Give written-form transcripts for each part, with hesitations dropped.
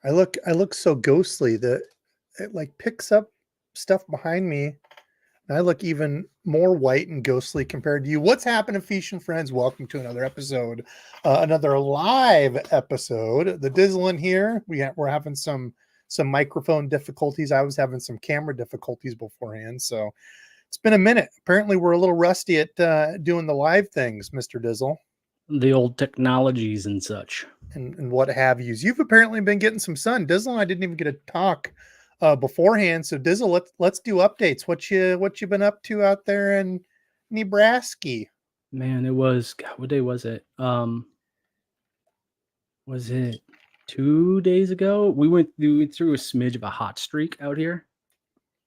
I look so ghostly that it like picks up stuff behind me. And I look even more white and ghostly compared to you. What's happening, feeshin friends? Welcome to another episode, another live episode. The Dizzlin here. We're having some microphone difficulties. I was having some camera difficulties beforehand, so it's been a minute. Apparently, we're a little rusty at doing the live things, Mister Dizzle, The old technologies and such. and what have yous. You've apparently been getting some sun. Dizzle and I didn't even get to talk beforehand. So Dizzle, let's do updates. What you been up to out there in Nebraska? Man, it was what day was it? Was it 2 days ago? We went through a smidge of a hot streak out here.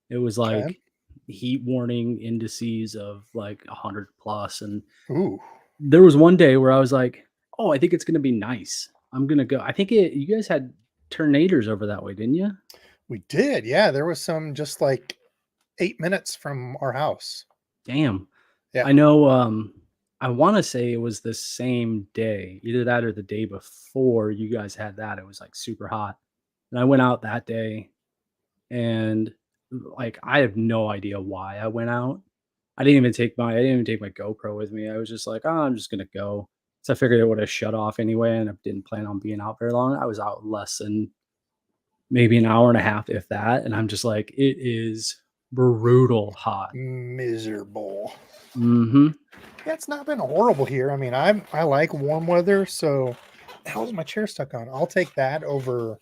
It was Okay. like heat warning indices of like 100 plus, and Ooh, there was one day where I was like, "Oh, I think it's gonna be nice. I'm gonna go." I think you guys had tornadoes over that way, didn't you? we did. Yeah, there was some just like 8 minutes from our house. Damn. Yeah. I know. I want to say it was the same day, either that or the day before you guys had that. It was like super hot, and I went out that day, and like I have no idea why I went out. I didn't even take my GoPro with me. I was just like, oh, I'm just gonna go. So I figured it would have shut off anyway, and I didn't plan on being out very long. I was out less than maybe an hour and a half, if that, and I'm just like, it is brutal hot. Miserable. Mm-hmm. Yeah, it's not been horrible here. I mean, I like warm weather, so the hell's my chair stuck on? I'll take that over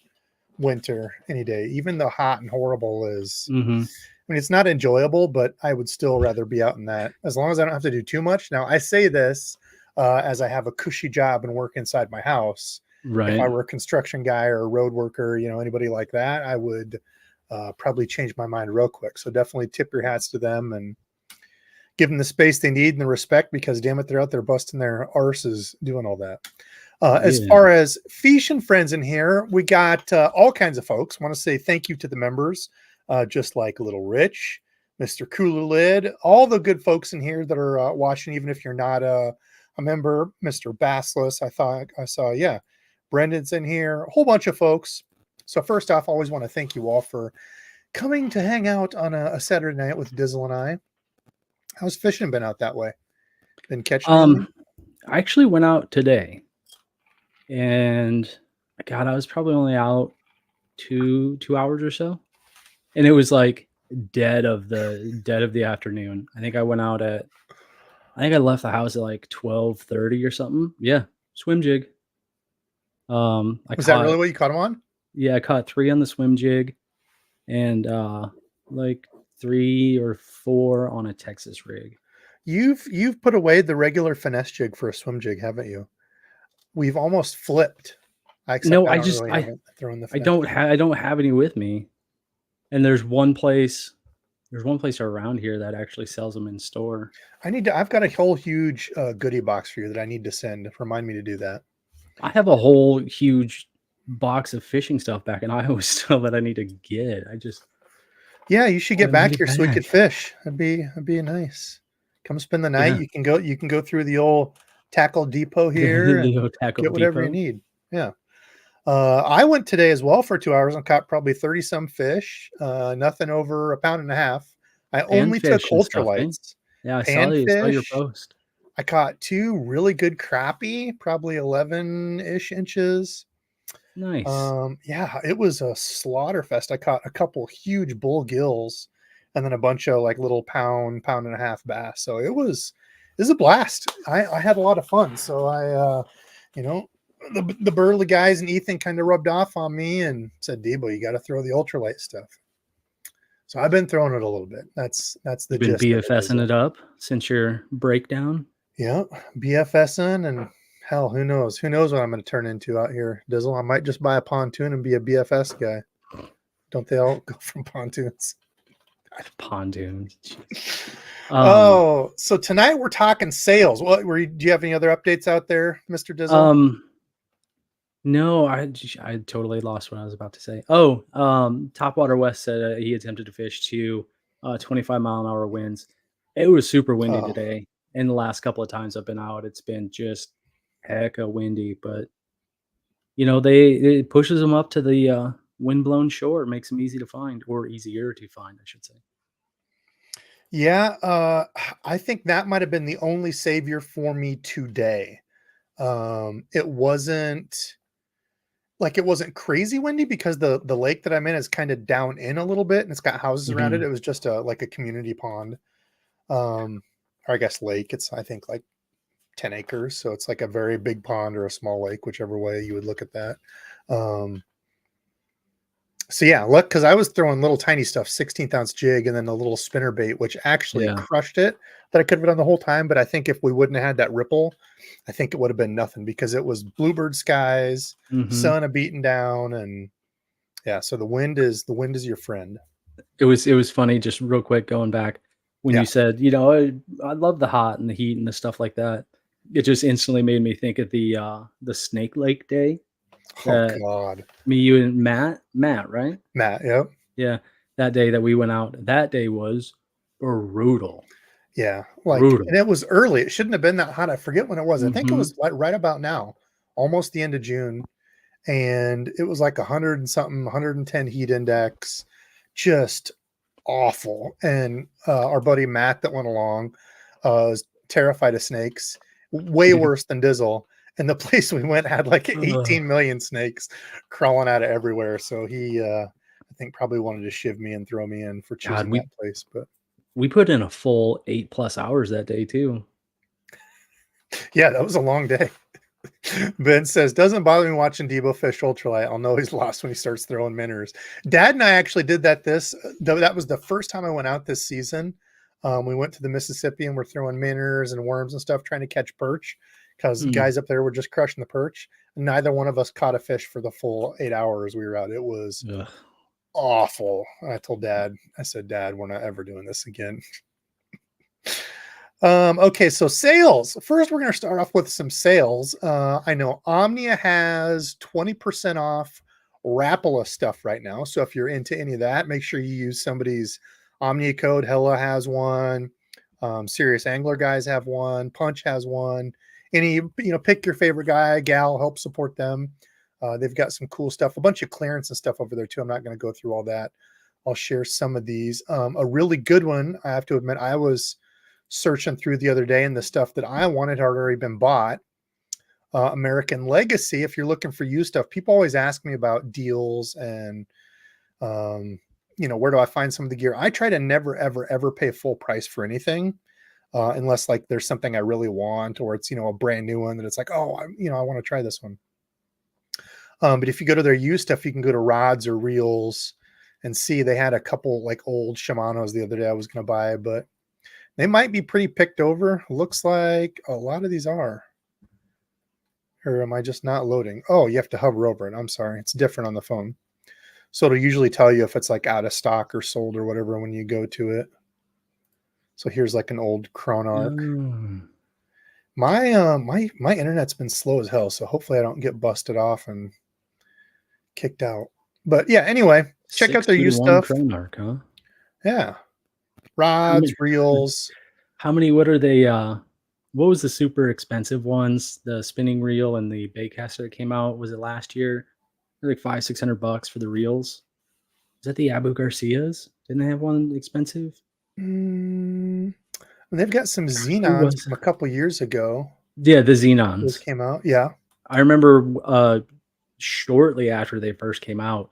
winter any day. Even though hot and horrible is, Mm-hmm. I mean, it's not enjoyable, but I would still rather be out in that as long as I don't have to do too much. Now, I say this as I have a cushy job and work inside my house. If I Right. were a construction guy or a road worker, anybody like that, I would probably change my mind real quick. So definitely tip your hats to them and give them the space they need and the respect, because damn it, they're out there busting their arses doing all that. As Yeah. far as feeshin friends in here, we got all kinds of folks. Want to say thank you to the members, just like Little Rich, Mr. Kulu Lid, all the good folks in here that are watching, even if you're not a member. Mr. Bassless, I saw, yeah, Brendan's in here, a whole bunch of folks. So first off, I always want to thank you all for coming to hang out on a Saturday night with Dizzle and I. How's fishing been out that way? Been catching anything? I actually went out today, and God, I was probably only out two hours or so, and it was like dead of the afternoon. I think I left the house at like 12:30 or something. Yeah, swim jig. I Was that really caught what you caught him on? Yeah, I caught three on the swim jig, and like 3 or 4 on a Texas rig. You've put away the regular finesse jig for a swim jig, haven't you? We've almost flipped. Except No, I don't really haven't thrown the finesse jig. I don't have any with me. And there's one place around here that actually sells them in store. I've got a whole huge goodie box for you that I need to send. Remind me to do that. I have a whole huge box of fishing stuff back in Iowa still that I need to get. Yeah, you should I get need back it here so we back. could fish. That'd be nice. Come spend the night. Yeah. You can go through the old tackle depot here The and Otaco get whatever you Depot. need. Yeah. I went today as well for 2 hours and caught probably 30 some fish, nothing over a pound and a half. I only took Panfish and stuff, eh? ultralights, Yeah, I saw your panfish. post. I caught two really good crappie, probably 11-ish inches. Nice. Yeah, it was a slaughter fest. I caught a couple huge bull gills and then a bunch of like little pound and a half bass. So it was a blast. I had a lot of fun. So you know, the burly guys and Ethan kind of rubbed off on me and said, Debo, you got to throw the ultralight stuff. So I've been throwing it a little bit. That's the You've been gist of it. BFSing it up since your breakdown. Yeah, BFSing and hell, who knows? Who knows what I'm going to turn into out here, Dizzle? I might just buy a pontoon and be a BFS guy. Don't they all go from pontoons? Pontoons. Oh, so tonight we're talking sales. Do you have any other updates out there, Mr. Dizzle? No, I totally lost what I was about to say. Oh, Topwater West said he attempted to fish to 25-mile-an-hour winds. It was super windy Oh, today, and the last couple of times I've been out, it's been just hecka windy. But You know, it pushes them up to the, windblown shore, makes them easy to find, or easier to find, I should say. Yeah, I think that might have been the only savior for me today. It wasn't like it wasn't crazy windy because the lake that I'm in is kind of down in a little bit and it's got houses around it. Mhm. It was just a like a community pond. Or I guess lake. It's I think like 10 acres, so it's like a very big pond or a small lake, whichever way you would look at that. Um, so yeah, look, because I was throwing little tiny stuff, 16th ounce jig, and then a little spinner bait, which actually Yeah. crushed it. That I could have done the whole time, but I think if we wouldn't have had that ripple, I think it would have been nothing because it was bluebird skies, Mhm. sun a beating down, and yeah. So the wind is your friend. It was funny, just real quick going back, when you Yeah. said, "I love the hot and the heat and the stuff like that." It just instantly made me think of the Snake Lake day Oh that God, me, you, and Matt, right? Matt. Yep. Yeah, that day that we went out, that day was brutal, Yeah, like, and brutal. it was early. It shouldn't have been that hot. I forget when it was. I think it Mhm. was like right about now, almost the end of June, and it was like 100 and something, 110 heat index, just awful. And our buddy Matt that went along was terrified of snakes, way Yeah. worse than Dizzle. And the place we went had like Ugh. 18 million snakes crawling out of everywhere. So he, I think, probably wanted to shiv me and throw me in for God, choosing that we place. But we put in a full 8 plus hours that day too. yeah, that was a long day. Ben says, doesn't bother me watching Debo fish ultralight. I'll know he's lost when he starts throwing minnows. Dad and I actually did that that was the first time I went out this season. We went to the Mississippi and we're throwing minnows and worms and stuff, trying to catch perch because Mm. guys up there were just crushing the perch. Neither one of us caught a fish for the full 8 hours we were out. It was Ugh. awful. I told Dad, I said, Dad, we're not ever doing this again. Okay, so sales. First, we're going to start off with some sales. I know Omnia has 20% off Rapala stuff right now. So if you're into any of that, make sure you use somebody's Omnia code. Hella has one. Serious Angler guys have one. Punch has one. Any, pick your favorite guy, gal, help support them. They've got some cool stuff, a bunch of clearance and stuff over there too. I'm not going to go through all that. I'll share some of these. A really good one, I have to admit, I was searching through the other day and the stuff that I wanted had already been bought. American Legacy, if you're looking for used stuff, people always ask me about deals and, where do I find some of the gear? I try to never, ever, ever pay full price for anything. Unless like there's something I really want, or it's, a brand new one that it's like, oh, I want to try this one. But if you go to their used stuff, you can go to rods or reels and see they had a couple like old Shimano's the other day I was going to buy, but they might be pretty picked over. Looks like a lot of these are. Or am I just not loading? Oh, you have to hover over it. I'm sorry. It's different on the phone. So it'll usually tell you if it's like out of stock or sold or whatever when you go to it. So here's like an old Chronarch. Mm. My internet's been slow as hell, so hopefully I don't get busted off and kicked out. But yeah, anyway, check out their used 6-2-1 stuff. Chronarch, huh? Yeah. How Rods, many reels. how many what are they, what was the super expensive ones? The spinning reel and the baitcaster that came out, was it last year? They're like 500-600 bucks for the reels. Is that the Abu Garcias? Didn't they have one expensive? Mm, they've got some Who Xenons was from a couple years ago. Yeah, the Those Xenons. came out. Yeah. I remember, shortly after they first came out,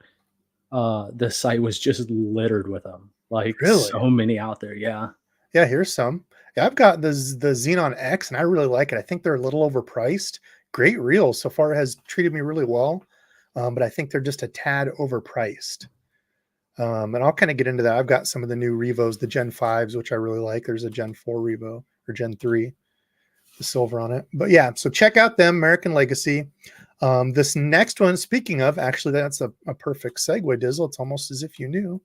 the site was just littered with them, like, Really? so many out there, yeah. Yeah, here's some. Yeah, I've got the Xenon X, and I really like it. I think they're a little overpriced. Great reels so far, has treated me really well, but I think they're just a tad overpriced. And I'll kind of get into that. I've got some of the new Revos, the Gen 5s, which I really like. There's a Gen 4 Revo or Gen 3, the silver on it. But yeah, so check out them, American Legacy. This next one, speaking of, actually, that's a perfect segue, Dizzle. It's almost as if you knew.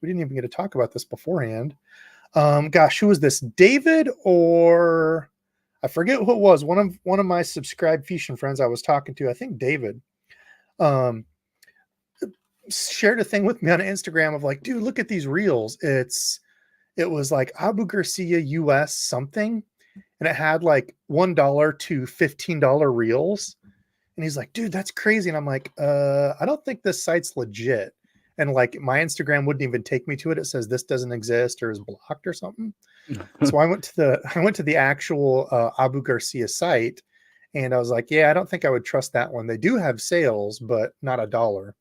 We didn't even get to talk about this beforehand. Gosh, who was this? David, or I forget who it was. One of my subscribed feeshin friends I was talking to. I think David. Um, Shared a thing with me on Instagram of like, dude, look at these reels. It was like Abu Garcia US something, and it had like $1 to $15 reels. And he's like, dude, that's crazy. And I'm like, I don't think this site's legit. And like my Instagram wouldn't even take me to it. It says this doesn't exist or is blocked or something. So I went to the actual Abu Garcia site, and I was like, yeah, I don't think I would trust that one. They do have sales, but not $1.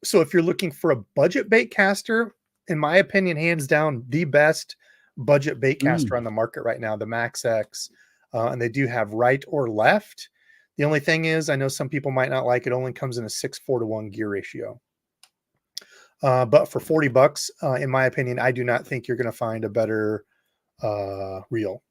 So if you're looking for a budget bait caster, in my opinion, hands down, the best budget bait caster on the market right now, the Max X, and they do have right or left. The only thing is, I know some people might not like it. Only comes in a 6:4 to 1 gear ratio. But for $40, in my opinion, I do not think you're going to find a better reel.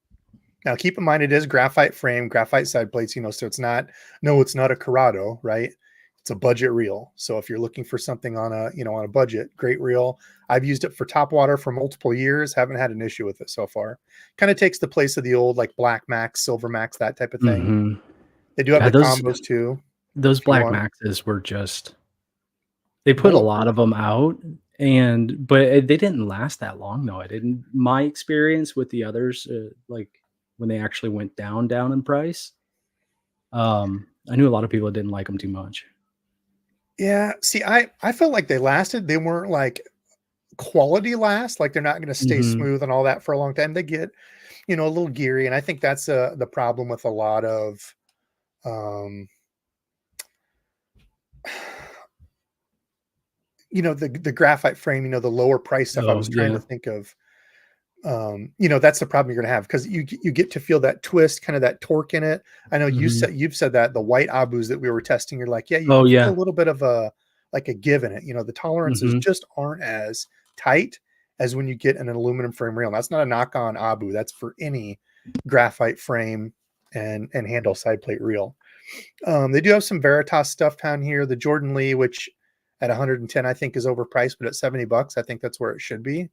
Now, keep in mind, it is graphite frame, graphite side plates, so it's not a Corrado, right? It's a budget reel. So if you're looking for something on a budget, great reel. I've used it for top water for multiple years. Haven't had an issue with it so far. Kind of takes the place of the old like Black Max, Silver Max, that type of thing. They do have the combos too. Those Black Maxes were just, they put a lot of them out, but they didn't last that long though. My experience with the others, like when they actually went down in price, I knew a lot of people didn't like them too much. Yeah. See, I felt like they lasted. They weren't like quality last, like they're not going to stay smooth and all that for a long time. They get, a little geary. And I think that's the problem with a lot of, the graphite frame, the lower price stuff. I was trying to think of, that's the problem you're going to have, because you get to feel that twist, kind of that torque in it. I know you've said that the white Abus that we were testing, you're like, yeah, you can feel a little bit of a give in it. The tolerances just aren't as tight as when you get an aluminum frame reel. And that's not a knock on Abu. That's for any graphite frame and handle side plate reel. They do have some Veritas stuff down here. The Jordan Lee, which at 110, I think is overpriced, but at $70, I think that's where it should be.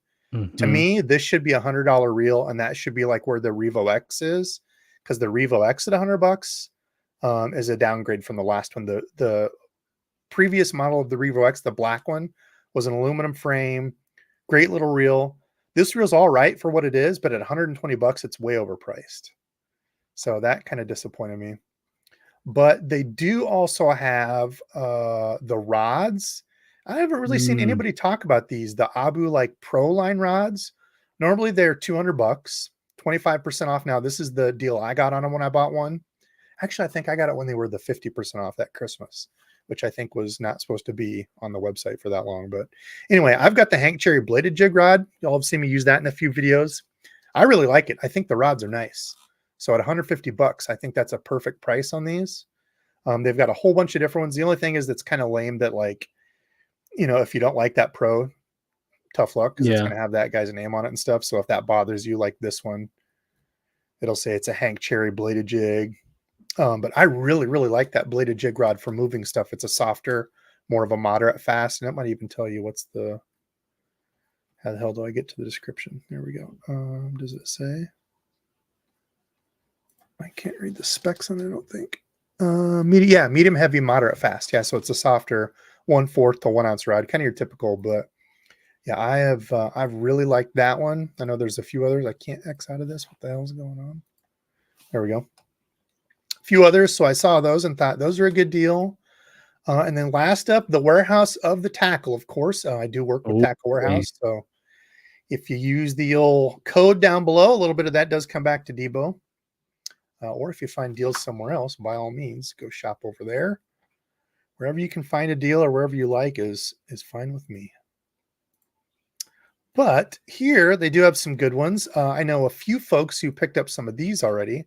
To me, this should be $100 reel, and that should be like where the Revo X is, because the Revo X at $100 is a downgrade from the last one. The previous model of the Revo X, the black one, was an aluminum frame, great little reel. This reel's all right for what it is, but at $120, it's way overpriced. So that kind of disappointed me. But they do also have the rods. I haven't really seen anybody talk about these. The Abu like Pro line rods. Normally they're $200, 25% off now. This is the deal I got on them when I bought one. Actually, I think I got it when they were the 50% off that Christmas, which I think was not supposed to be on the website for that long. But anyway, I've got the Hank Cherry bladed jig rod. Y'all have seen me use that in a few videos. I really like it. I think the rods are nice. So at $150, I think that's a perfect price on these. They've got a whole bunch of different ones. The only thing is that's kind of lame that, like, if you don't like that Pro, tough luck, because it's going to have that guy's name on it and stuff. So if that bothers you, like this one, it'll say it's a Hank Cherry bladed jig. But I really, really like that bladed jig rod for moving stuff. It's a softer, more of a moderate fast, and it might even tell you how the hell do I get to the description? There we go. Does it say? I can't read the specs on it, I don't think. Medium, heavy, moderate, fast. Yeah, so it's a softer 1/4 to 1 ounce rod, kind of your typical. But yeah, I've really liked that one. I know there's a few others. I can't X out of this. What the hell's going on? There we go. A few others. So I saw those and thought those are a good deal. And then last up, the Warehouse of the Tackle. Of course, I do work with Tackle Warehouse. So if you use the old code down below, a little bit of that does come back to Debo. Or if you find deals somewhere else, by all means, go shop over there. Wherever you can find a deal or wherever you like is fine with me. But here they do have some good ones. I know a few folks who picked up some of these already.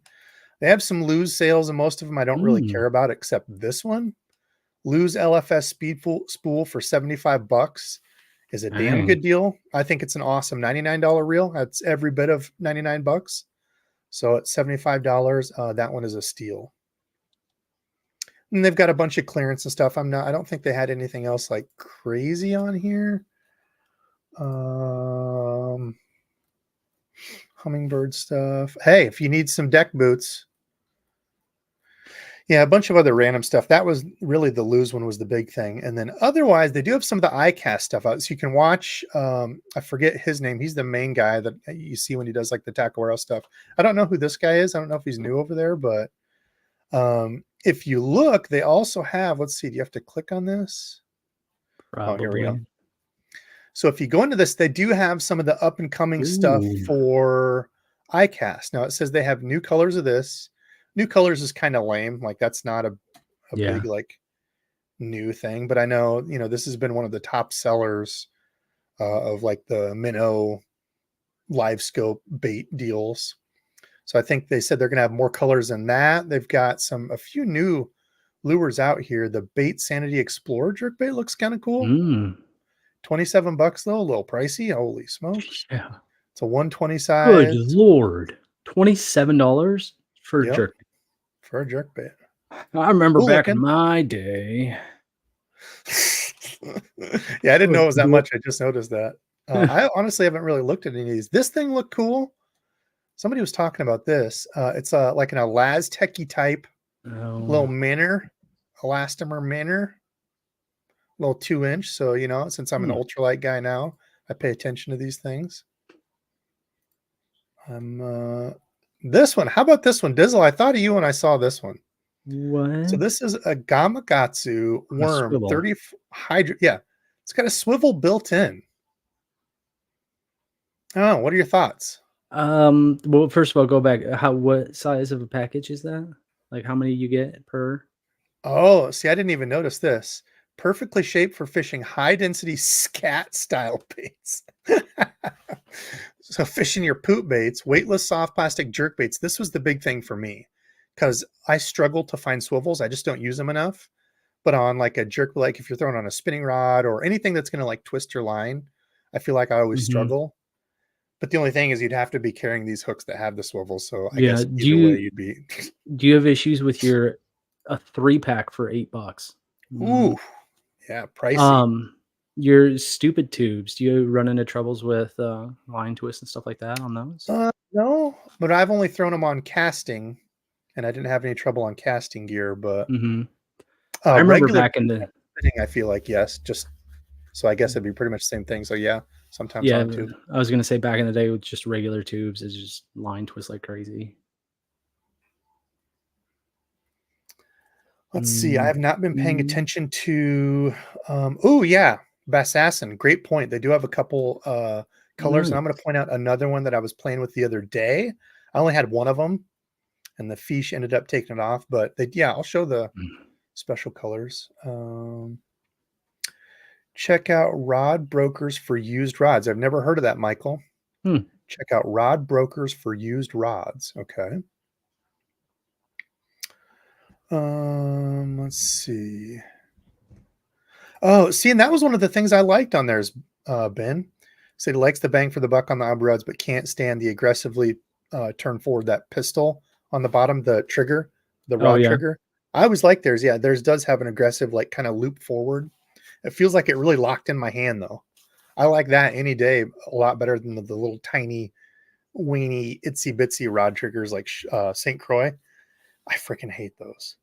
They have some Lose sales, and most of them I don't really care about, except this one. Lose LFS speed spool for $75 is a damn good deal. I think it's an awesome $99 reel. That's every bit of $99. So at $75, that one is a steal. And they've got a bunch of clearance and stuff. I don't think they had anything else like crazy on here. Hummingbird stuff. Hey, if you need some deck boots. Yeah, a bunch of other random stuff. That was really the Lose one was the big thing. And then otherwise, they do have some of the iCAST stuff out. So you can watch, I forget his name. He's the main guy that you see when he does like the Tackle Warehouse stuff. I don't know who this guy is. I don't know if he's new over there, but If you look, they also have, let's see, do you have to click on this? Oh, here we go. Probably. So if you go into this, they do have some of the up and coming stuff Ooh. for iCAST. Now it says they have new colors of this. New colors is kind of lame. Like that's not a Yeah. big like new thing, but I know, this has been one of the top sellers of like the minnow live scope bait deals. So I think they said they're going to have more colors than that. They've got a few new lures out here. The Bait Sanity Explorer jerkbait looks kind of cool. Mm. $27 though, a little pricey. Holy smokes. Yeah. It's a 120 Good size. lord. $27 for a Yep, jerk. for a jerkbait. I remember Cool back in looking. my day. Yeah, I didn't know Good it was that lord. much. I just noticed that. I honestly haven't really looked at any of these. This thing looked cool. Somebody was talking about this. It's like an Elastechy type little Oh, minnow, elastomer minnow, little 2-inch. So, since I'm an hmm. ultralight guy now, I pay attention to these things. This one. How about this one, Dizzle? I thought of you when I saw this one. So What? this is a Gamakatsu On a worm, swivel. 30 hydro. Yeah, it's got a swivel built in. Oh, what are your thoughts? Well, first of all, go back. What size of a package is that? Like how many you get per? Oh, see, I didn't even notice this. Perfectly shaped for fishing high density scat style baits. So fishing your poop baits, weightless soft plastic jerk baits. This was the big thing for me because I struggle to find swivels. I just don't use them enough. But on like a jerk, like if you're throwing on a spinning rod or anything that's going to like twist your line, I feel like I always Mhm. struggle. But the only thing is you'd have to be carrying these hooks that have the swivel. So I Yeah. guess either way you'd be, Do you have issues with your a 3-pack for $8? ooh, Mm. yeah, pricey. Um, your stupid tubes, do you run into troubles with, line twists and stuff like that on those? No, but I've only thrown them on casting and I didn't have any trouble on casting gear, but Mhm. I remember regular back in the spinning, I feel like, yes, just so I guess it'd be pretty much the same thing. So yeah, sometimes yeah, on tube. I was gonna say back in the day with just regular tubes, it's just line twist like crazy. Let's see. I Mm, have not been paying mm, attention to oh yeah, Bassassin. Great point. They do have a couple colors, and I'm gonna nice. point out another one that I was playing with the other day. I only had one of them, and the fish ended up taking it off, but I'll show the Mm. special colors. Check out Rod Brokers for used rods. I've never heard of that, Michael. Hmm. Check out Rod Brokers for used rods. Okay. Let's see. Oh, see, and that was one of the things I liked on theirs, Ben. Said he likes the bang for the buck on the Abu rods, but can't stand the aggressively turn forward that pistol on the bottom, the trigger, the Oh, rod yeah. trigger. I always like theirs. Yeah, theirs does have an aggressive, like kind of loop forward. It feels like it really locked in my hand though. I like that any day a lot better than the little tiny, weeny, itsy bitsy rod triggers like St. Croix. I freaking hate those.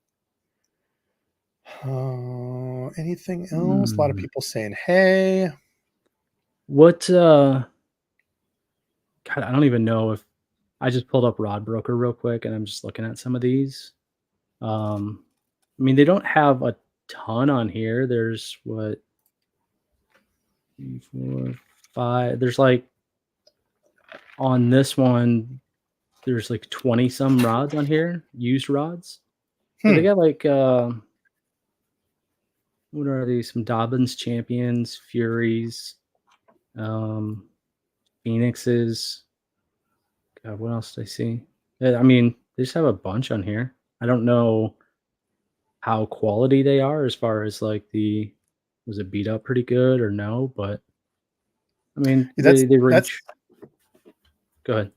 Anything else? A lot of Mm. people saying, hey. What, God, I don't even know if I just pulled up Rod Broker real quick, and I'm just looking at some of these. Um, I mean, they don't have a ton on here. There's what, 3, 4, 5. There's like on this one, there's like 20 some rods on here, used rods. But they Hmm. got like what are these? Some Dobbins champions, Furies, um, Phoenixes. God, what else did I see? I mean, they just have a bunch on here. I don't know how quality they are as far as like the was it beat up pretty good or no, but I mean That's they that's range. Go ahead.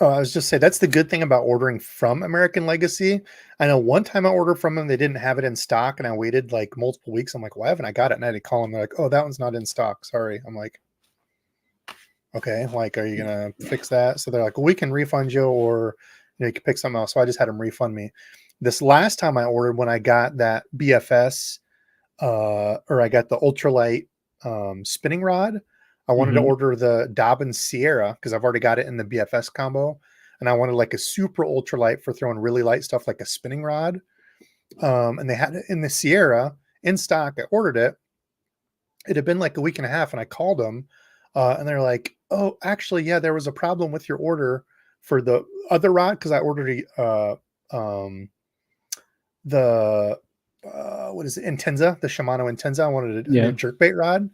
oh, I was just saying that's the good thing about ordering from American Legacy. I know one time I ordered from them, they didn't have it in stock, and I waited like multiple weeks. I'm like, why haven't I got it? And I had to call them. They're like, oh, that one's not in stock. Sorry. I'm like, okay, like, are you gonna fix that? So they're like, well, we can refund you, or you can pick something else. So I just had them refund me. This last time I ordered, when I got that BFS, or I got the ultralight spinning rod, I wanted to Mhm. order the Dobbin Sierra because I've already got it in the BFS combo. and I wanted like a super ultralight for throwing really light stuff like a spinning rod. And they had it in the Sierra in stock. I ordered it. It had been like a week and a half, and I called them, and they're like, "Oh, actually, yeah, there was a problem with your order for the other rod because I ordered um, the what is it, Intenza, the Shimano Intenza. I wanted a new Yeah. jerkbait rod,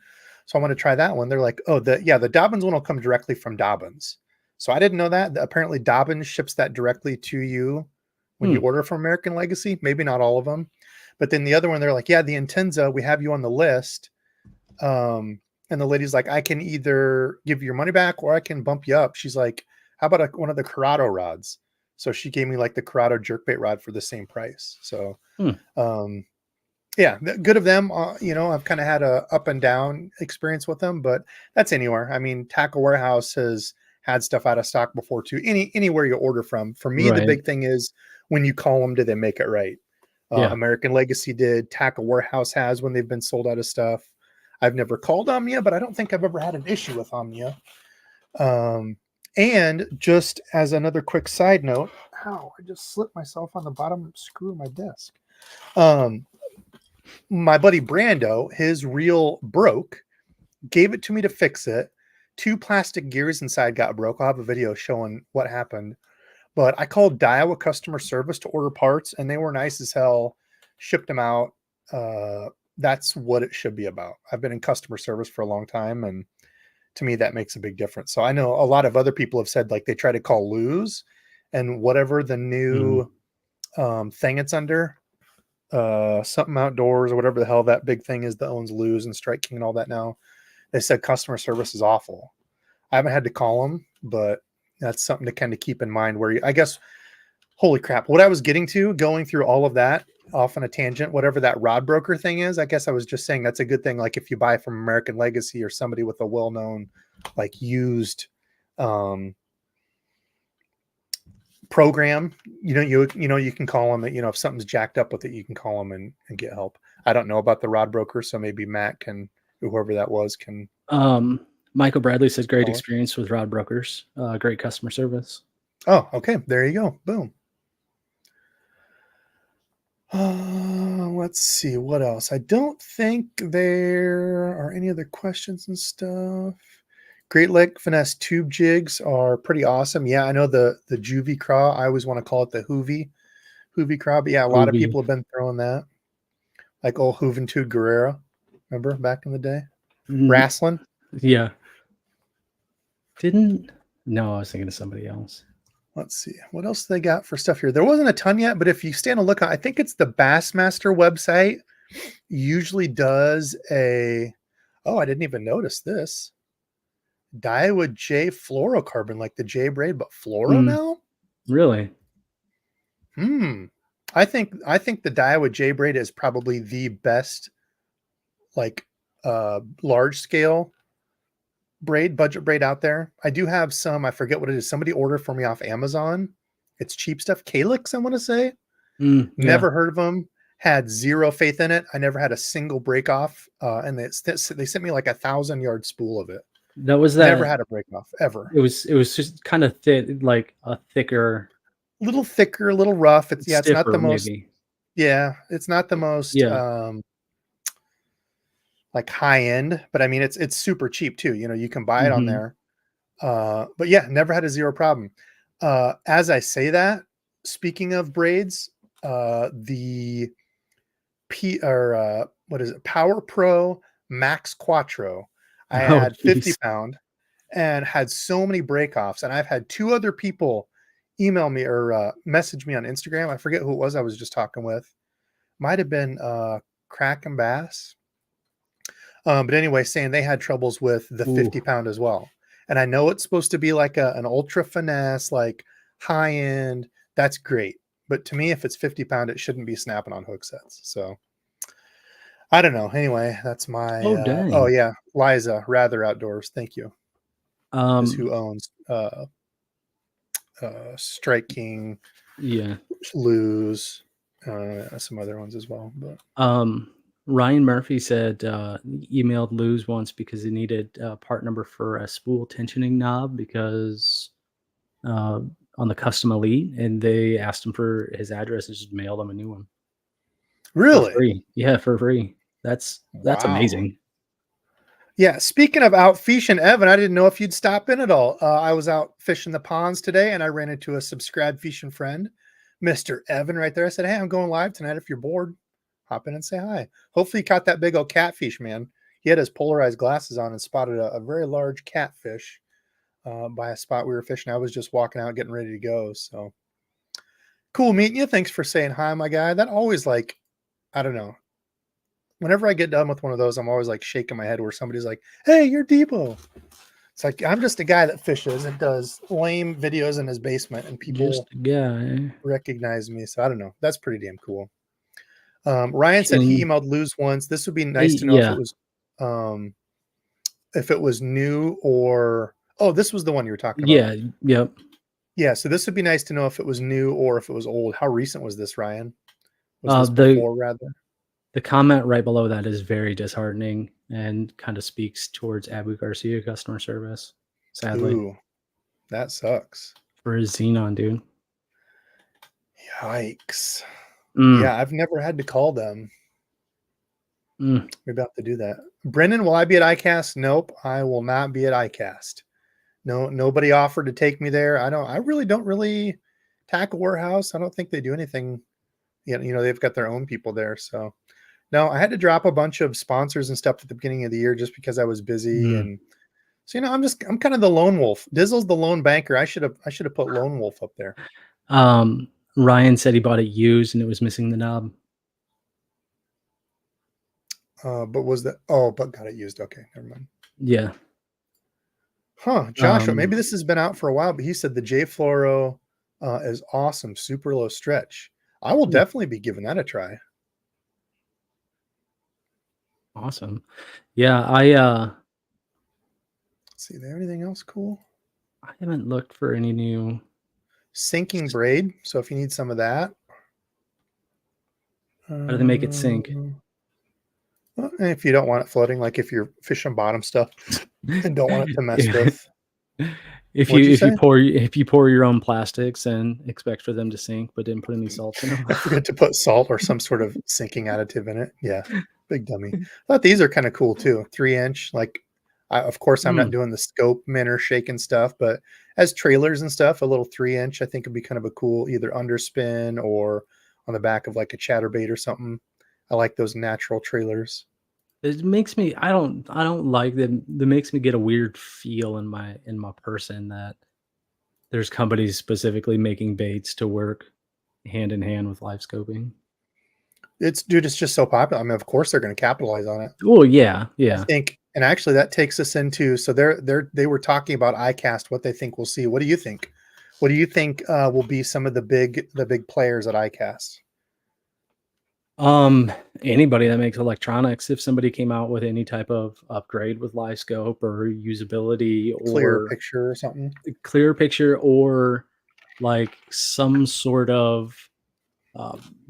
so I want to try that one. They're like, "Oh, the Dobbins one will come directly from Dobbins." So I didn't know that. Apparently, Dobbins ships that directly to you when you Hmm. order from American Legacy. Maybe not all of them, but then the other one, they're like, "Yeah, the Intenza, we have you on the list." And the lady's like, I can either give you your money back or I can bump you up. She's like, how about one of the Corrado rods? So she gave me like the Corrado jerkbait rod for the same price. So, Hmm. um, yeah, good of them. I've kind of had a up and down experience with them, but that's anywhere. I mean, Tackle Warehouse has had stuff out of stock before too. Anywhere you order from. For me, the Right. big thing is when you call them, do they make it right? Yeah. American Legacy did. Tackle Warehouse has when they've been sold out of stuff. I've never called Omnia, but I don't think I've ever had an issue with Omnia. And just as another quick side note, ow, I just slipped myself on the bottom screw of my desk. My buddy Brando, his reel broke, gave it to me to fix it. 2 plastic gears inside got broke. I'll have a video showing what happened. But I called Daiwa customer service to order parts, and they were nice as hell, shipped them out. That's what it should be about. I've been in customer service for a long time, and to me, that makes a big difference. So I know a lot of other people have said like they try to call Lose, and whatever the Mm. new thing it's under, something outdoors or whatever the hell that big thing is that owns Lose and Strike King and all that now. They said customer service is awful. I haven't had to call them, but that's something to kind of keep in mind where I guess, holy crap, what I was getting to going through all of that off on a tangent, whatever that rod broker thing is, I guess I was just saying that's a good thing. Like if you buy from American Legacy or somebody with a well-known, like used program, you can call them, if something's jacked up with it, you can call them and get help. I don't know about the rod broker. So maybe Matt can, whoever that was, can Michael Bradley says great call it. experience with rod brokers. Great customer service. Oh, okay. There you go. Boom. Let's see what else. I don't think there are any other questions and stuff. Great Lake finesse tube jigs are pretty awesome. Yeah, I know the juvie craw. I always want to call it the hoovy craw, but yeah, a lot of Movie. people have been throwing that, like old Juventud Guerrero. Remember back in the day, Mm, wrestling. yeah. Didn't. No, I was thinking of somebody else. Let's see what else they got for stuff here. There wasn't a ton yet, but if you stay on a lookout, I think it's the Bassmaster website usually does a. Oh, I didn't even notice this. Daiwa J fluorocarbon, like the J braid, but fluoro Mm, now. really? I think the Daiwa J braid is probably the best, like large scale budget braid out there. I do have some, I forget what it is. Somebody ordered for me off Amazon. It's cheap stuff. Calyx, I want to say. Yeah. Never heard of them. Had zero faith in it. I never had a single break off. And they sent me like 1,000-yard spool of it. That was Never that. had a break off ever. It was just kind of thick, like a thicker, A little thicker, a little rough. It's not the stiffer, most. maybe. Yeah, it's not the most Yeah. like high end, but I mean it's super cheap too. You can buy it on Hmm. there. But yeah, never had a zero problem. As I say that, speaking of braids, the what is it? Power Pro Max Quattro. I Oh, had 50 jeez. pound and had so many breakoffs, and I've had 2 other people email me or message me on Instagram. I forget who it was I was just talking with. Might have been Crack and Bass. But anyway, saying they had troubles with the Ooh. 50 pound as well. And I know it's supposed to be like an ultra finesse, like high end. That's great. But to me, if it's 50 pound, it shouldn't be snapping on hook sets. So I don't know. Anyway, that's my, Oh, oh dang. yeah, Liza, Rather Outdoors. Thank you. Is Um, who owns Strike King, yeah. Lose, some other ones as well. But Um, Ryan Murphy said, emailed Lose once because he needed part number for a spool tensioning knob because uh, on the Custom Elite, and they asked him for his address and just mailed him a new one for Really? free. Yeah, for free. That's Wow. amazing. Yeah, speaking of out fishing, Evan, I didn't know if you'd stop in at all. I was out fishing the ponds today, and I ran into a subscribed fishing friend, Mr. Evan, right there. I said, "Hey, I'm going live tonight. If you're bored, hop in and say hi." Hopefully, you caught that big old catfish, man. He had his polarized glasses on and spotted a very large catfish by a spot we were fishing. I was just walking out, getting ready to go. So cool meeting you. Thanks for saying hi, my guy. That always I don't know. Whenever I get done with one of those, I'm always like shaking my head where somebody's like, "Hey, you're Debo." It's like I'm just a guy that fishes and does lame videos in his basement, and Just people a guy. recognize me. So I don't know. That's pretty damn cool. Ryan said he Can emailed Luz once. This would be nice to know yeah, um, if it was new or this was the one you were talking about. yeah, yep. Yeah, so this would be nice to know if it was new or if it was old. How recent was this, Ryan? Was Uh, this the before rather? the comment right below that is very disheartening and kind of speaks towards Abu Garcia customer service, sadly, Ooh, that sucks. for his Xenon, dude. Yikes. Mm, Yeah, I've never had to call them. mm. Maybe I'll have to do that. Brendan, will I be at iCAST? Nope, I will not be at iCAST. No, nobody offered to take me there. I really don't really tackle warehouse. I don't think they do anything. They've got their own people there. So no, I had to drop a bunch of sponsors and stuff at the beginning of the year just because I was busy. Mm. And so, I'm kind of the lone wolf. Dizzle's the lone banker. I should have put lone wolf up there. Um, Ryan said he bought it used and it was missing the knob. But was that, oh, but got it used. Okay. Never mind. Yeah. Huh, Joshua, maybe this has been out for a while, but he said the J Fluoro is awesome, super low stretch. I will Ooh, definitely be giving that a try. awesome. Yeah, Let's see, there anything else cool? I haven't looked for any new. Sinking braid. So if you need some of that, How do they make it sink? well, if you don't want it floating, like if you're fishing bottom stuff and don't want it to mess with, If what'd you you if you say? pour your own plastics and expect for them to sink, but didn't put any salts in them. I forgot to put salt or some sort of sinking additive in it. Yeah, big dummy. I thought these are kind of cool too. 3-inch, of course, I'm not Mm, doing the scope minnow shaking stuff, but as trailers and stuff, a little 3-inch, I think would be kind of a cool either underspin or on the back of like a chatterbait or something. I like those natural trailers. it makes me I don't like that makes me get a weird feel in my person that there's companies specifically making baits to work hand in hand with live scoping. It's just so popular. I mean, of course they're going to capitalize on it. Oh yeah, I yeah. think, and actually that takes us into, so they were talking about iCast, what they think we'll see. What do you think? What do you think will be some of the big players at iCast? Um, Anybody that makes electronics, if somebody came out with any type of upgrade with live scope or usability Clear or picture or something? clear picture or like some sort of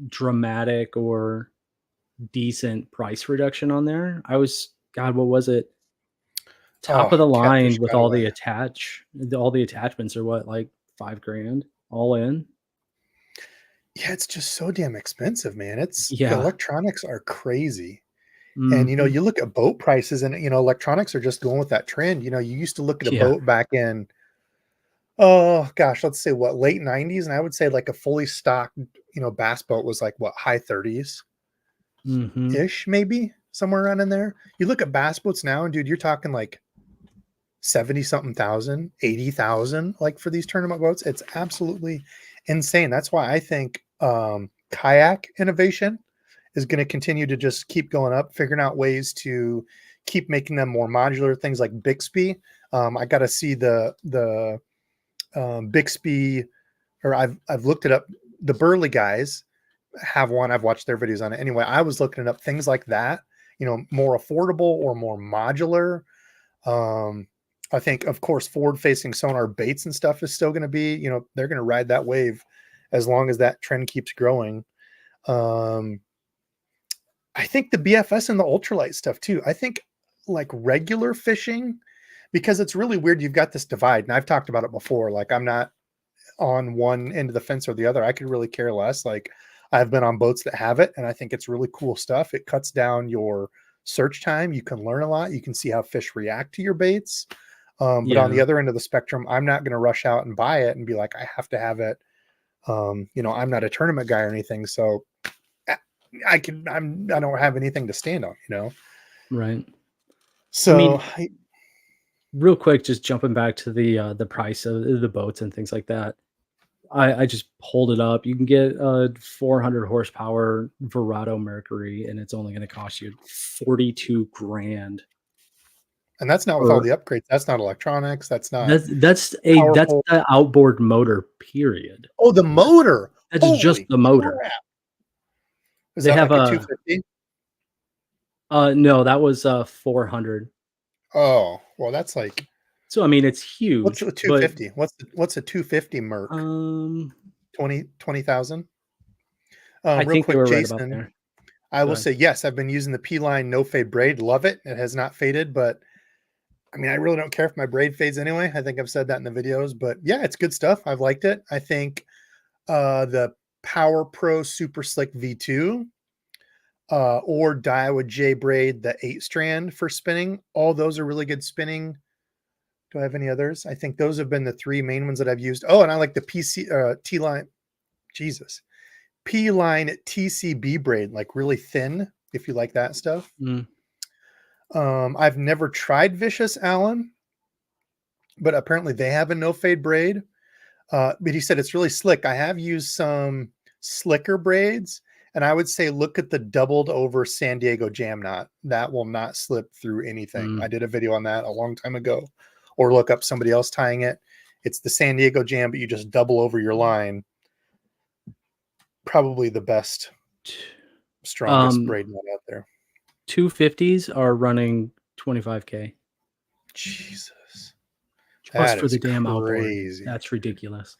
dramatic or decent price reduction on there. God, what was it? Top Oh, of the line catfish with cutaway. all the attachments are what, like 5 grand all in? Yeah, it's just so damn expensive, man. It's Yeah. electronics are crazy. And Mhm. you look at boat prices and electronics are just going with that trend. You used to look at a Yeah. boat back in, oh gosh, let's say what, late 90s, and I would say like a fully stocked, bass boat was like what, high 30s Mhm. ish, maybe somewhere around in there. You look at bass boats now, and dude, you're talking like 70 something thousand, 80,000, like for these tournament boats. It's absolutely insane. That's why I think kayak innovation is going to continue to just keep going up, figuring out ways to keep making them more modular. Things like Bixby. I got to see the Bixby, or I've looked it up. The Burley guys have one. I've watched their videos on it. Anyway, I was looking up things like that. More affordable or more modular. Um, I think, of course, forward-facing sonar baits and stuff is still going to be. They're going to ride that wave as long as that trend keeps growing. Um, I think the BFS and the ultralight stuff too. I think like regular fishing, because it's really weird. You've got this divide, and I've talked about it before. Like on one end of the fence or the other. I could really care less. Like, I've been on boats that have it, and I think it's really cool stuff. It cuts down your search time. You can learn a lot. You can see how fish react to your baits. But on the Yeah. other end of the spectrum, I'm not going to rush out and buy it and be like, I have to have it. I'm not a tournament guy or anything, so I don't have anything to stand on, Right. I So mean, real quick, just jumping back to the price of the boats and things like that. I just pulled it up. You can get a 400 horsepower Verado Mercury, and it's only going to cost you 42 grand. and that's not with all For the upgrades. That's not electronics. That's not that's powerful. the outboard motor. Period. Oh, the motor. That's just Holy the motor. crap. Is They that have like a a 250? no, that was 400. Oh, well, that's like, So I mean, it's what's huge, a but 250? What's a 250 Merc? um, 20,000? I Real think they quick, were right about Jason, there. I Go will ahead. say, yes, I've been using the P-Line no fade braid. Love it. It has not faded, but I mean, I really don't care if my braid fades anyway. I think I've said that in the videos, but yeah, it's good stuff. I've liked it. I think the Power Pro Super Slick V2 or Daiwa J Braid, the 8-strand for spinning, all those are really good spinning. Do I have any others? I think those have been the three main ones that I've used. Oh, and I like the T-Line, Jesus, P-Line TCB braid, like really thin, if you like that stuff. Mm. I've never tried Vicious Allen, but apparently they have a no fade braid. But he said it's really slick. I have used some slicker braids, and I would say look at the doubled over San Diego jam knot. That will not slip through anything. Mm. I did a video on that a long time ago, or look up somebody else tying it. It's the San Diego jam, but you just double over your line. Probably the best, strongest Um, braid knot out there. 250s are running 25K Jesus, just that for is the damn outboard. crazy. That's ridiculous.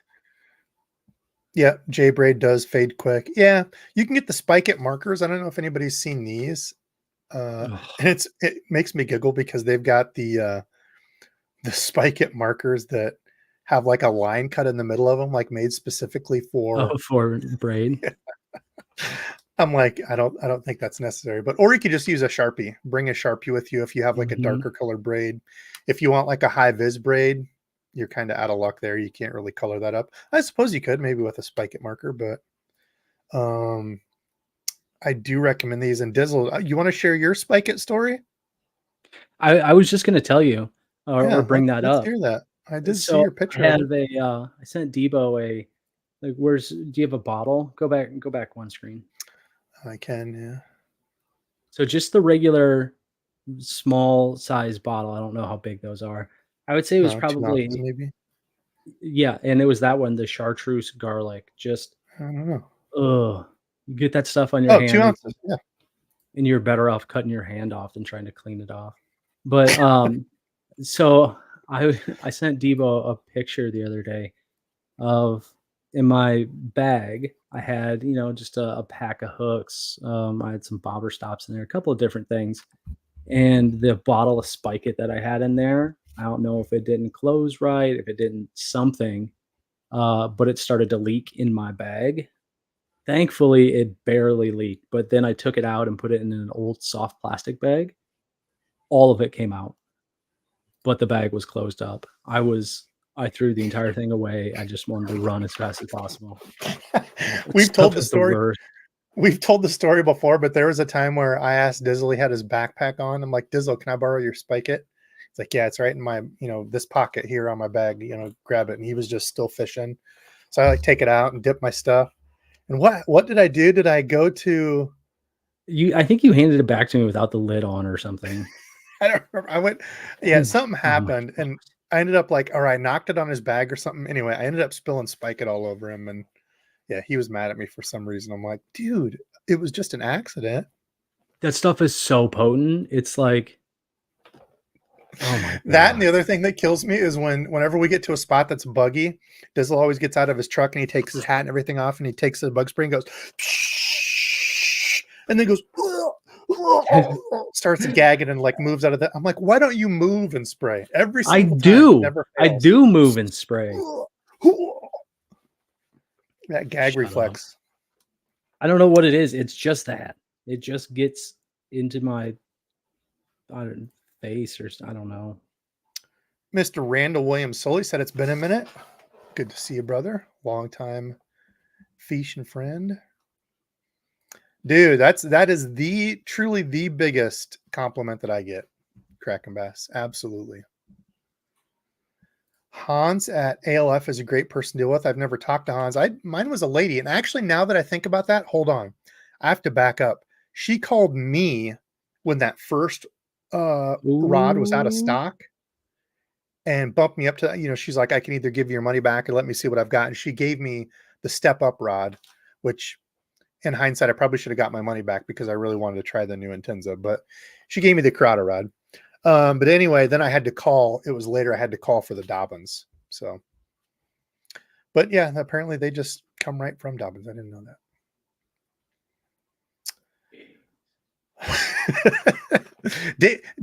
Yeah, J braid does fade quick. Yeah, you can get the spike it markers. I don't know if anybody's seen these. Ugh. And it makes me giggle because they've got the spike it markers that have like a line cut in the middle of them, like made specifically for. Oh, for braid. I'm like, I don't think that's necessary, but or you could just use a Sharpie. Bring a Sharpie with you if you have like a Mhm. darker colored braid. If you want like a high vis braid, you're kind of out of luck there. You can't really color that up. I suppose you could maybe with a spike it marker, but um I do recommend these. And Dizzle, you want to share your spike it story? I was just gonna tell you or Yeah, bring that let's up. hear that. I did see So your I picture of have it. I sent Debo a like, do you have a bottle? Go back one screen. I can, yeah. So just the regular small size bottle. I don't know how big those are. I would say it was 2 ounces probably, maybe. yeah, and it was that one, the chartreuse garlic. Just I don't know. ugh, you get that stuff on your Oh, two hand, ounces. Yeah. and you're better off cutting your hand off than trying to clean it off. But so I sent Debo a picture the other day of in my bag. I had just a pack of hooks. I had some bobber stops in there, a couple of different things, and the bottle of Spike It that I had in there. I don't know if it didn't close right, if it didn't something, but it started to leak in my bag. Thankfully, it barely leaked, but then I took it out and put it in an old soft plastic bag. All of it came out, but the bag was closed up. I threw the entire thing away. I just wanted to run as fast as possible. That We've told stuff the is the story. worst. We've told the story before, but there was a time where I asked Dizzle, he had his backpack on. I'm like, Dizzle, can I borrow your Spike It? It's like, yeah, it's right in my, this pocket here on my bag, grab it. And he was just still fishing. So I like take it out and dip my stuff. And what did I do? Did I go to, I think you handed it back to me without the lid on or something. I don't remember. I went, yeah, Oh, something oh my happened. And gosh. I ended up like, or I knocked it on his bag or something. Anyway, I ended up spilling Spike It all over him. And yeah, he was mad at me for some reason. I'm like, dude, it was just an accident. That stuff is so potent. It's like, oh my That and god. the other thing that kills me is whenever we get to a spot that's buggy, Dizzle always gets out of his truck and he takes his hat and everything off and he takes the bug spray and goes, and then goes, starts gagging and like moves out of that. I'm like, why don't you move and spray every I single time? It do. never I fails. do move and spray. That gag Shut up. reflex. I don't know what it is. It's just that. It just gets into my face, or I don't know. Mr. Randall Williams Soley said it's been a minute. Good to see you, brother. Long time feeshin friend. Dude, that is truly the biggest compliment that I get. Kraken Bass. Absolutely. Hans at ALF is a great person to deal with. I've never talked to Hans. Mine was a lady. And actually, now that I think about that, hold on. I have to back up. She called me when that first rod was out of Ooh. stock and bumped me up to, she's like, I can either give you your money back or let me see what I've got. And she gave me the step up rod, which in hindsight, I probably should have got my money back because I really wanted to try the new Intenza, but she gave me the Corrado rod. But anyway, then I had to call. It was later. I had to call for the Dobbins. So, but yeah, apparently they just come right from Dobbins. I didn't know that.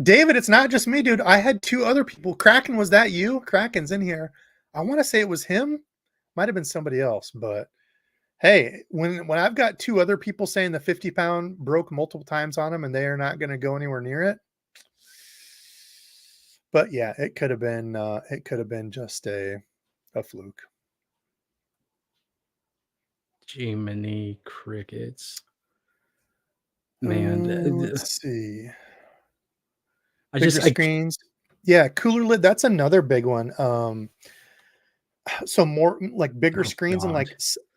David, it's not just me, dude. I had two other people. Kraken, was that you? Kraken's in here. I want to say it was him. Might have been somebody else, but hey, when I've got two other people saying the 50-pound broke multiple times on them and they are not going to go anywhere near it. But yeah, it could have been just a fluke. Jiminy crickets. Man, Let's see. I Screens. Yeah, cooler lid. That's another big one. So more like bigger screens and like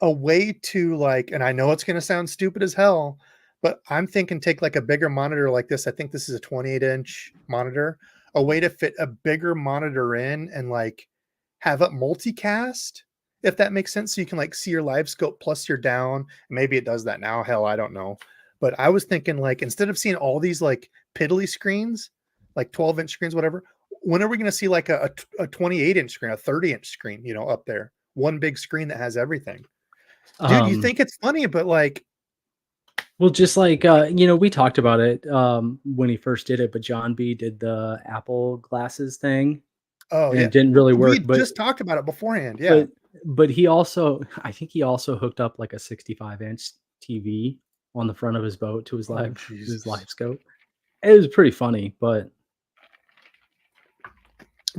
a way to like, and I know it's going to sound stupid as hell, but I'm thinking take like a bigger monitor like this. I think this is a 28-inch monitor, a way to fit a bigger monitor in and like have it multicast, if that makes sense. So you can like see your live scope plus your down. Maybe it does that now. Hell, I don't know. But I was thinking like, instead of seeing all these like piddly screens, like 12-inch screens, whatever, when are we going to see like a 28-inch screen, a 30-inch screen, up there, one big screen that has everything? Dude, you think it's funny, but like, well, just like we talked about it when he first did it, but John B did the Apple glasses thing, oh and yeah, it didn't really work. we But just talked about it beforehand. Yeah, but he also, I think he also hooked up like a 65-inch TV on the front of his boat to his live scope. It was pretty funny, but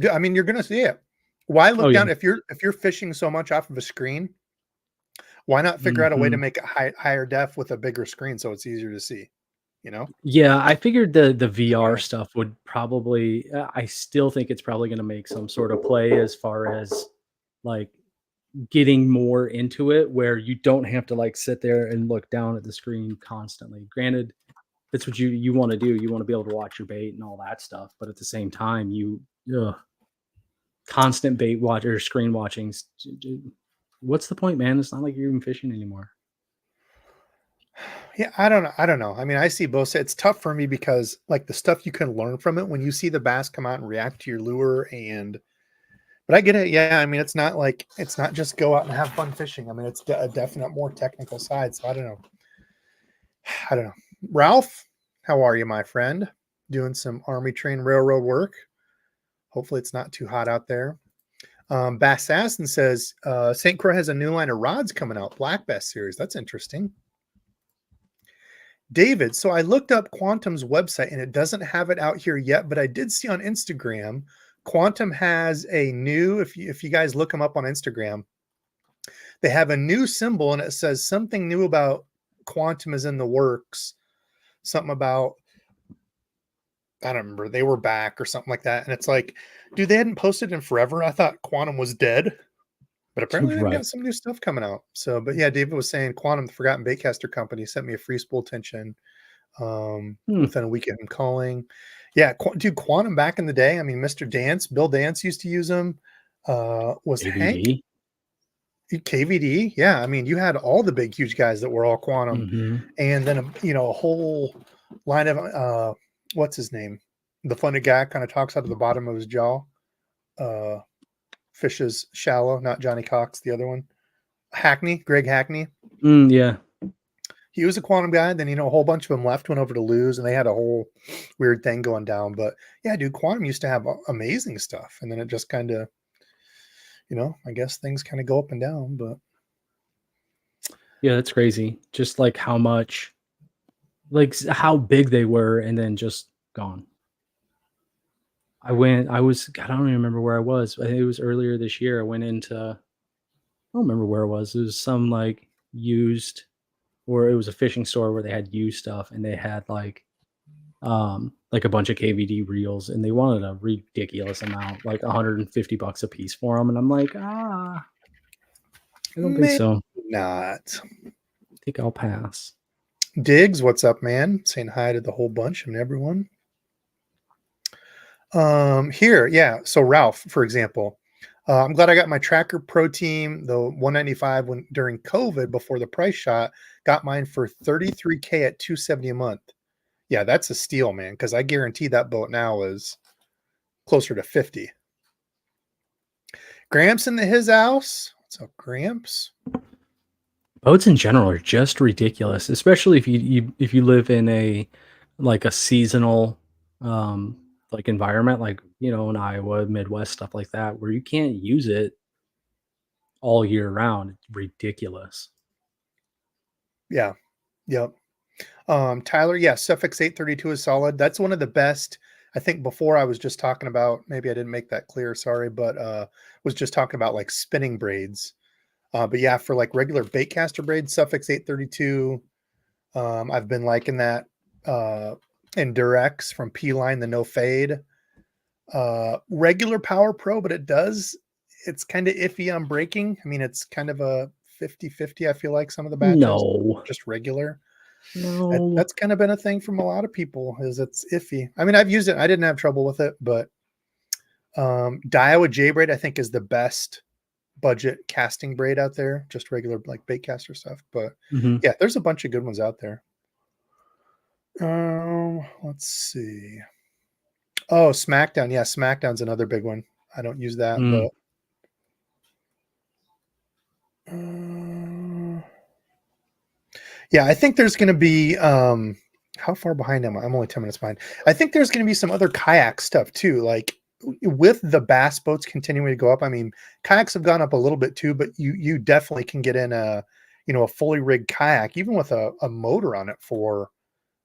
I mean, you're gonna see it. Why look down yeah. if you're fishing so much off of a screen? Why not figure out a way to make it higher def with a bigger screen so it's easier to see? Yeah, I figured the VR stuff would probably. I still think it's probably going to make some sort of play as far as like getting more into it, where you don't have to like sit there and look down at the screen constantly. Granted, that's what you want to do. You want to be able to watch your bait and all that stuff, but at the same time, constant bait watch or screen watching. What's the point, man? It's not like you're even fishing anymore. Yeah, I don't know. I mean, I see both sides. It's tough for me because like the stuff you can learn from it when you see the bass come out and react to your lure, but I get it. Yeah, I mean, it's not just go out and have fun fishing. I mean, it's a definite more technical side. So I don't know. Ralph, how are you, my friend? Doing some Army Train Railroad work. Hopefully it's not too hot out there. Bass Assassin says St. Croix has a new line of rods coming out, Black Bass series. That's interesting. David, so I looked up Quantum's website and it doesn't have it out here yet, but I did see on Instagram, Quantum has a new, if you guys look them up on Instagram, they have a new symbol and it says something new about Quantum is in the works. Something about, I don't remember, they were back or something like that. And it's like, dude, they hadn't posted in forever. I thought Quantum was dead. But apparently they've got some new stuff coming out. So, but yeah, David was saying Quantum, the Forgotten Baitcaster Company, sent me a free spool tension within a week of him calling. Yeah, dude, Quantum back in the day. I mean, Mr. Dance, Bill Dance used to use them. Was ABD? Hank? KVD? Yeah, I mean, you had all the big, huge guys that were all Quantum. And then, a whole line of, what's his name? The funny guy kind of talks out of the bottom of his jaw. Fishes Shallow, not Johnny Cox, the other one. Greg Hackney. Yeah. He was a Quantum guy. Then, a whole bunch of them left, went over to Lose, and they had a whole weird thing going down. But yeah, dude, Quantum used to have amazing stuff. And then it just kind of, I guess things kind of go up and down. But Yeah, that's crazy. Just like how much, like how big they were, and then just gone. I don't even remember where I was. I think it was earlier this year. I went into, I don't remember where it was. It was some like used, or it was a fishing store where they had used stuff, and they had like a bunch of KVD reels, and they wanted a ridiculous amount, like $150 a piece for them. And I'm like, I don't think Maybe so. not. I think I'll pass. Diggs, what's up, man? Saying hi to the whole bunch and everyone. Here, yeah. So Ralph, for example, I'm glad I got my Tracker Pro Team, the 195 when during COVID before the price shot. Got mine for 33K at 270 a month. Yeah, that's a steal, man. Because I guarantee that boat now is closer to 50. Gramps in his house. What's up, Gramps? Boats in general are just ridiculous, especially if you live in a like a seasonal um like environment, like in Iowa, Midwest, stuff like that, where you can't use it all year round. It's ridiculous. Yeah. Yep. Tyler, yeah, Suffix 832 is solid. That's one of the best. I think before I was just talking about, maybe I didn't make that clear, sorry, but was just talking about like spinning braids. But yeah, for like regular baitcaster braids, Suffix 832. I've been liking that. Endurex from P Line, the no fade. Regular Power Pro, but it's kind of iffy on braking. I mean, it's kind of a 50-50, I feel like some of the batches, No, just regular. no, That's kind of been a thing from a lot of people is it's iffy. I mean, I've used it. I didn't have trouble with it, but Daiwa J braid I think is the best budget casting braid out there, just regular like bait caster stuff. But hmm yeah, there's a bunch of good ones out there. Let's see. Oh, SmackDown. Yeah, SmackDown's another big one. I don't use that, mm. but yeah, I think there's going to be how far behind am I? I'm only 10 minutes behind. I think there's going to be some other kayak stuff too. Like with the bass boats continuing to go up. I mean, kayaks have gone up a little bit too, but you definitely can get in a fully rigged kayak, even with a motor on it for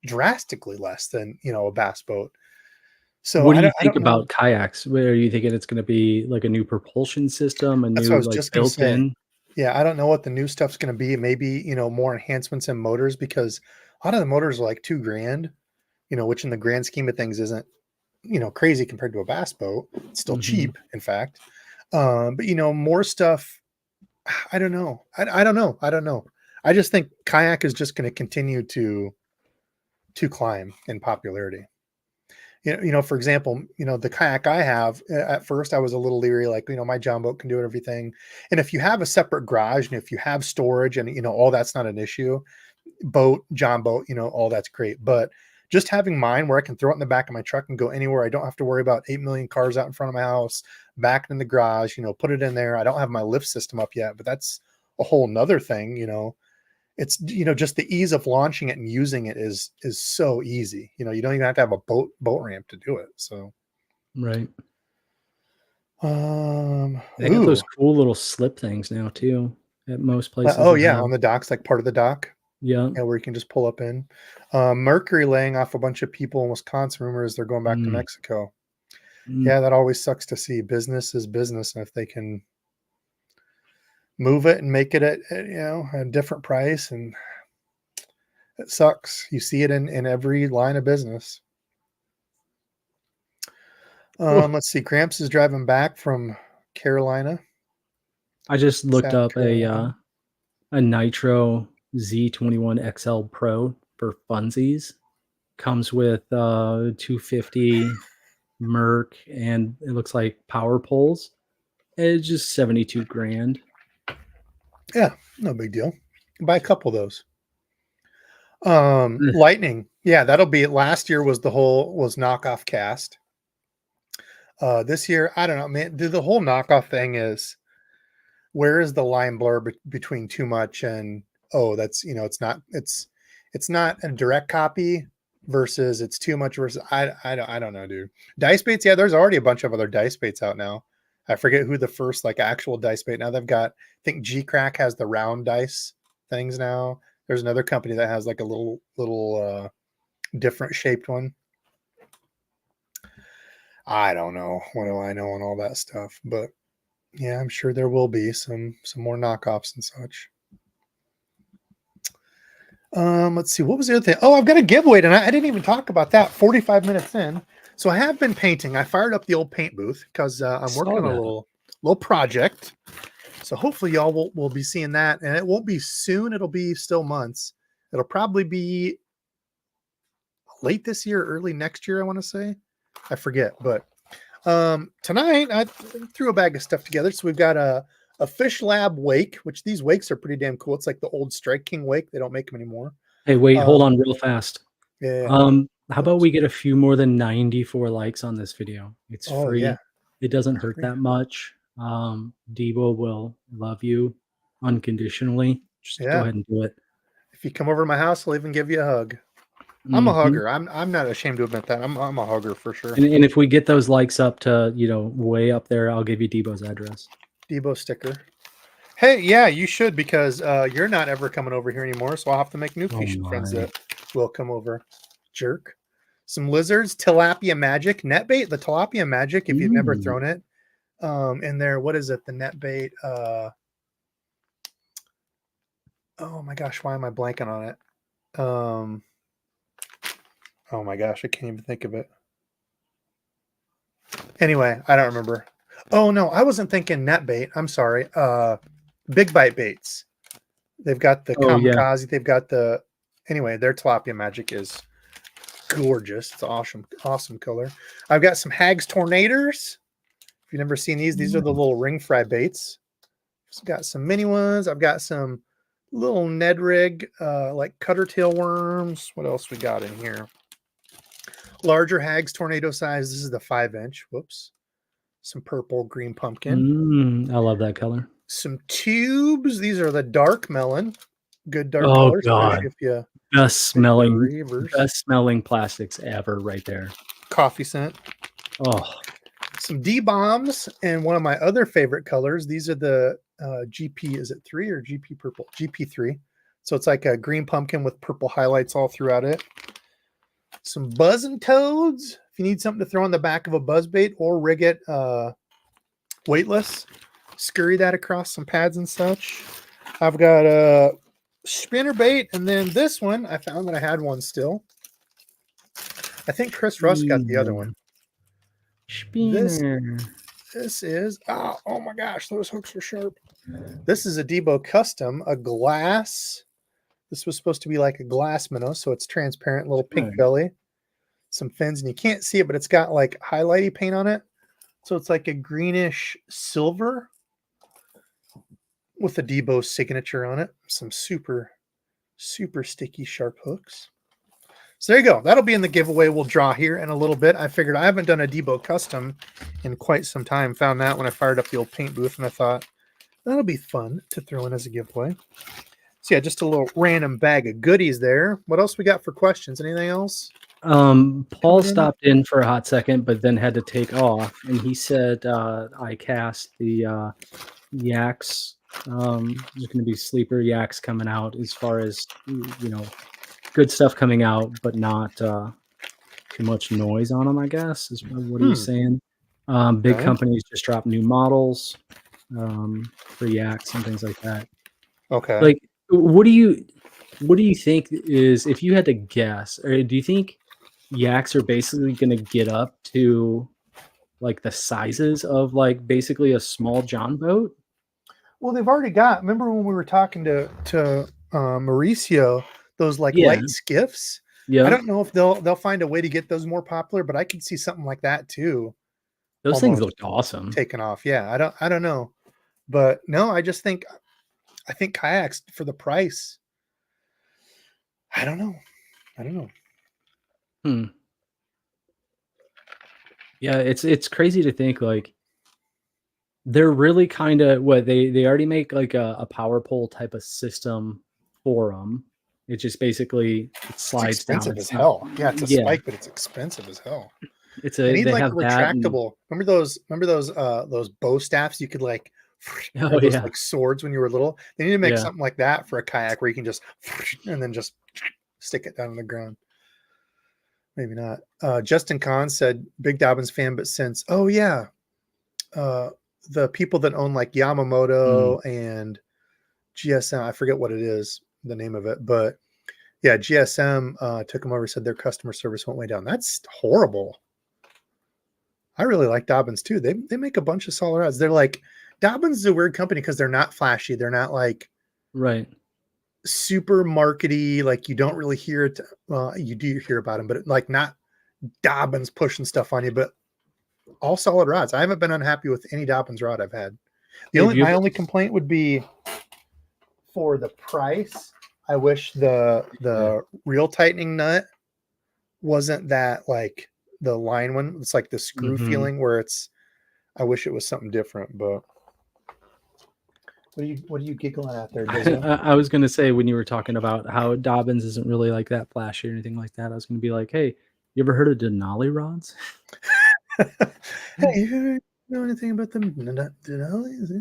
drastically less than, a bass boat. So What do you I think don't know. about kayaks? Where are you thinking it's going to be like a new propulsion system, a That's what I new was like just going to say. built-in? Yeah, I don't know what the new stuff's going to be. Maybe, more enhancements in motors because a lot of the motors are like 2 grand, which in the grand scheme of things isn't, crazy compared to a bass boat. It's still hmm cheap, in fact. But more stuff. I don't know. I don't know. I don't know. I just think kayak is just going to continue to climb in popularity. For example, the kayak I have, at first I was a little leery, like, my John boat can do everything. And if you have a separate garage and if you have storage and, all that's not an issue, boat, John boat, all that's great. But just having mine where I can throw it in the back of my truck and go anywhere, I don't have to worry about 8 million cars out in front of my house, back in the garage, put it in there. I don't have my lift system up yet, but that's a whole nother thing. It's just the ease of launching it and using it is so easy. You don't even have to have a boat ramp to do it. So Right. um They got ooh those cool little slip things now too at most places oh that yeah, have. on the docks, like part of the dock, Yeah. yeah, where you can just pull up in. Mercury laying off a bunch of people in Wisconsin. Rumors they're going back to Mm, Mexico. mm. Yeah, that always sucks to see. Business is business, and if they can move it and make it at a different price, and it sucks. You see it in every line of business. Oh, Let's see. Gramps is driving back from Carolina, I just looked South up Carolina. a Nitro Z21 XL Pro for funsies. Comes with 250 Merc, and it looks like power poles. It's just 72 grand. Yeah, no big deal. Buy a couple of those. Ugh. Lightning. Yeah, that'll be it. Last year was knockoff cast. This year, I don't know, man. The whole knockoff thing is where is the line blur between too much and that's it's not a direct copy versus it's too much versus I don't know, dude. Dice baits, yeah, there's already a bunch of other dice baits out now. I forget who the first like actual dice bait. Now they've got, I think G Crack has the round dice things now. There's another company that has like a little different shaped one. I don't know. What do I know on all that stuff? But yeah, I'm sure there will be some more knockoffs and such. Let's see. What was the other thing? Oh, I've got a giveaway tonight. I didn't even talk about that. 45 minutes in. So I have been painting. I fired up the old paint booth because I'm working on a little project. So hopefully y'all will be seeing that. And it won't be soon. It'll be still months. It'll probably be late this year, early next year, I want to say. I forget. But tonight I threw a bag of stuff together. So we've got a Fish Lab wake, which these wakes are pretty damn cool. It's like the old Strike King wake. They don't make them anymore. Hey, wait, hold on real fast. Yeah. How about we get a few more than 94 likes on this video? It's free. Yeah. It doesn't hurt that much. Debo will love you unconditionally. Just go ahead and do it. If you come over to my house, I'll even give you a hug. I'm a hugger. I'm not ashamed to admit that. I'm a hugger for sure. And if we get those likes up to, way up there, I'll give you Debo's address. Debo sticker. Hey, yeah, you should, because you're not ever coming over here anymore, so I'll have to make new fishing friends that will come over. Jerk. Some lizards, tilapia magic, net bait, the tilapia magic, if you've never thrown it. In there, what is it? The net bait. Oh my gosh, why am I blanking on it? Oh my gosh, I can't even think of it. Anyway, I don't remember. Oh no, I wasn't thinking net bait. I'm sorry. Big bite baits. They've got the kamikaze. Yeah. They've got the anyway. Their tilapia magic is gorgeous. It's awesome color. I've got some Hags Tornadoes. If you've never seen these are the little ring fry baits. I've got some mini ones. I've got some little Ned rig, like cutter tail worms. What else we got in here? Larger Hags Tornado size. This is the 5-inch. Whoops. Some purple green pumpkin. I love that color. Some tubes. These are the dark melon. Good dark colors. Oh god. If you best smelling plastics ever right there. Coffee scent. Oh. Some DEBO'S and one of my other favorite colors. These are the GP, is it 3 or GP purple? GP3. So it's like a green pumpkin with purple highlights all throughout it. Some buzzing toads. If you need something to throw on the back of a buzz bait or rig it weightless, scurry that across some pads and such. I've got a spinner bait, and then this one, I found that I had one still. I think Chris Russ got the other one. Spinner. This is, oh my gosh, those hooks are sharp. This is a Debo custom, a glass. This was supposed to be like a glass minnow, so it's transparent, little pink belly, some fins, and you can't see it, but it's got like highlighty paint on it. So it's like a greenish silver with a Debo signature on it. Some super, super sticky sharp hooks. So there you go. That'll be in the giveaway we'll draw here in a little bit. I figured I haven't done a Debo custom in quite some time. Found that when I fired up the old paint booth, and I thought that'll be fun to throw in as a giveaway. So yeah, just a little random bag of goodies there. What else we got for questions? Anything else? Paul stopped in for a hot second, but then had to take off, and he said iCAST, the yaks, there's going to be sleeper yaks coming out as far as, good stuff coming out, but not too much noise on them, I guess, is what he's saying. Big companies just drop new models for yaks and things like that. Okay. Like, what do you think is, if you had to guess, or do you think yaks are basically going to get up to like the sizes of like basically a small John boat? Well, they've already got, remember when we were talking to Mauricio, those like light skiffs? Yeah. I don't know if they'll find a way to get those more popular, but I could see something like that too. Those things look awesome. Taking off. Yeah. I don't know. But no, I think kayaks for the price. I don't know. Yeah, it's crazy to think like they're really kind of what they already make like a power pole type of system for them. It just basically slides down. It's expensive as hell. Yeah, it's a spike, but it's expensive as hell. They need like retractable. Remember those bow staffs you could like Oh or those yeah. like swords when you were little. They need to make Yeah. something like that for a kayak where you can just and then just stick it down on the ground. Maybe not. Justin Kahn said, "Big Dobbins fan, but since uh, the people that own like Mm, Yamamoto and GSM, I forget what it is, the name of it, but yeah, GSM took them over, said their customer service went way down. That's horrible. I really like Dobbins too. They make a bunch of solid rods. They're like Dobbins is a weird company because they're not flashy. They're not like right. super markety. Like you don't really hear it. Well, you do hear about them, but like not Dobbins pushing stuff on you. But all solid rods. I haven't been unhappy with any Dobbins rod I've had. Hey, have you My ever only complaint would be for the price. I wish the real tightening nut wasn't that like the line one. It's like the screw Mhm. feeling where it's. I wish it was something different, but what are you giggling at there, Dizzle? I was gonna say when you were talking about how Dobbins isn't really like that flashy or anything like that, I was gonna be like, "Hey, you ever heard of Denali rods?" Hey, you know anything about them Denali's?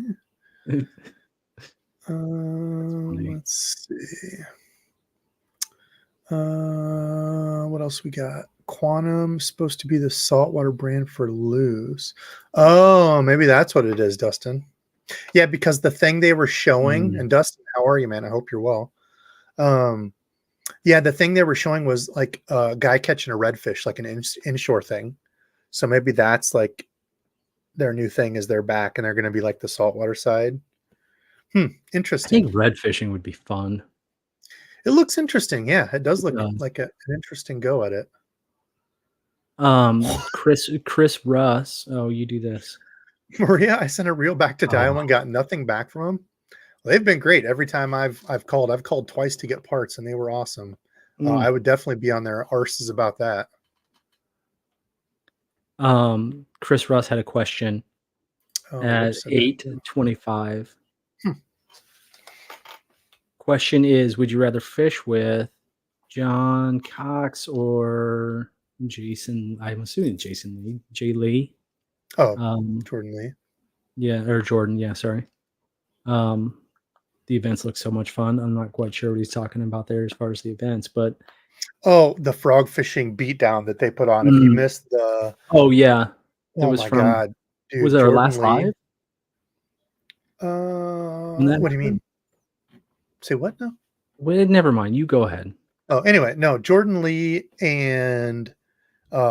Funny. Let's see. What else we got? Quantum supposed to be the saltwater brand for loose. Oh, maybe that's what it is, Dustin. Yeah, because the thing they were showing, Mm, and Dustin, how are you, man? I hope you're well. Um, yeah, the thing they were showing was like a guy catching a redfish, like an inshore thing. So maybe that's like their new thing is they're back and they're going to be like the saltwater side. I think Interesting. red fishing would be fun. It looks interesting. Yeah, it does It look does. like an interesting go at it. Chris Russ. Oh, you do this. Maria, I sent a reel back to Oh, Dial and got nothing back from them. They've been great every time I've called. I've called twice to get parts, and they were awesome. mm. I would definitely be on their arses about that. Chris Russ had a question at Whoops, I didn't. 8:25. Hmm. Question is, would you rather fish with John Cox or Jason? I'm assuming Jason Lee, Jay Lee. Oh, Um, Jordan Lee. yeah, or Jordan. Yeah, sorry. Um, the events look so much fun. I'm not quite sure what he's talking about there as far as the events, but Oh, the frog fishing beatdown that they put on. If you mm, missed the, oh yeah, it oh was my from God, was dude, it our Jordan last Lee. live when that What do you mean? happened? Say what now? Well, never mind. You go ahead. Oh, anyway, no, Jordan Lee and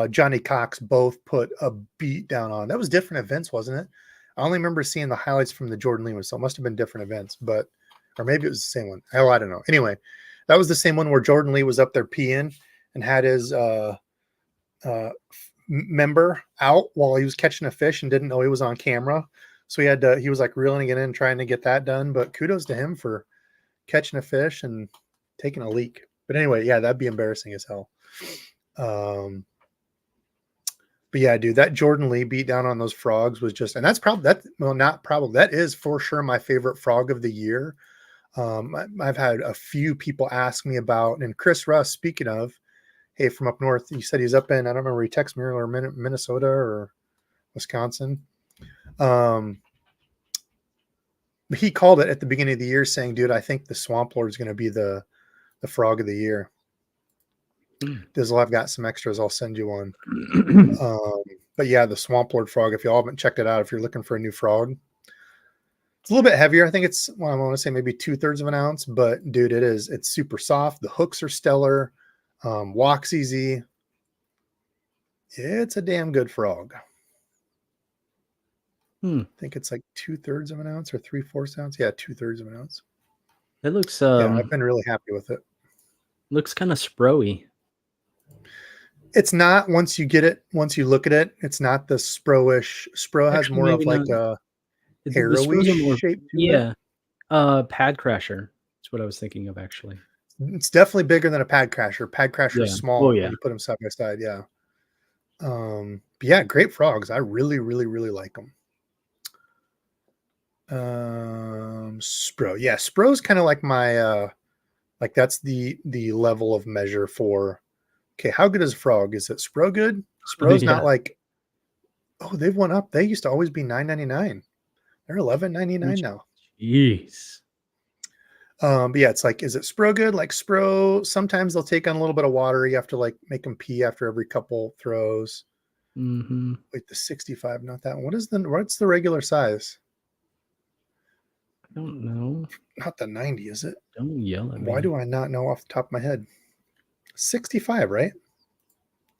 Johnny Cox both put a beat down on. That was different events, wasn't it? I only remember seeing the highlights from the Jordan Lee one, so it must have been different events, but or maybe it was the same one. Hell, I don't know. Anyway, that was the same one where Jordan Lee was up there peeing and had his member out while he was catching a fish and didn't know he was on camera. So he was like reeling it in, trying to get that done. But kudos to him for catching a fish and taking a leak. But anyway, yeah, that'd be embarrassing as hell. But yeah, dude, that Jordan Lee beat down on those frogs was just, and that's probably not probably, that is for sure my favorite frog of the year. I've had a few people ask me about, and Chris Russ, speaking of, hey, from up north, he said he's up in, I don't remember, he texted me or Minnesota or Wisconsin. He called it at the beginning of the year saying, dude, I think the Swamp Lord is going to be the frog of the year. Dizzle, I've got some extras. I'll send you one. Um, but yeah, the Swamp Lord frog, if you all haven't checked it out, if you're looking for a new frog, it's a little bit heavier. I think it's, well, I want to say maybe 2/3 of an ounce, but dude, it's super soft. The hooks are stellar. Walks easy. It's a damn good frog. I think it's like 2/3 of an ounce or 3/4 ounce. Yeah, 2/3 of an ounce. It looks Yeah, I've been really happy with it. looks kind of spro-y. It's not once you get it, once you look at it, it's not the spro-ish. Spro has Actually, more of maybe not. like a The arrowy spros are more, shape to it. yeah. Pad Crasher. That's what I was thinking of actually. It's definitely bigger than a pad crasher. Pad crasher is Yeah. Oh small when yeah. you put them side by side. Yeah. But yeah, great frogs. I really, really, really like them. Spro. Yeah, Spro's kind of like my like that's the level of measure for okay, how good is a frog? Is it Spro good? Spro's not Yeah. like, oh, they've went up. They used to always be $9.99. They're $11.99 now. Jeez. But yeah, it's like, is it Spro good? Like Spro, sometimes they'll take on a little bit of water. You have to like make them pee after every couple throws. Mm-hmm. Wait, the 65, not that one. What's the regular size? I don't know. Not the 90, is it? Don't yell at me. Why do I not know off the top of my head? 65, right?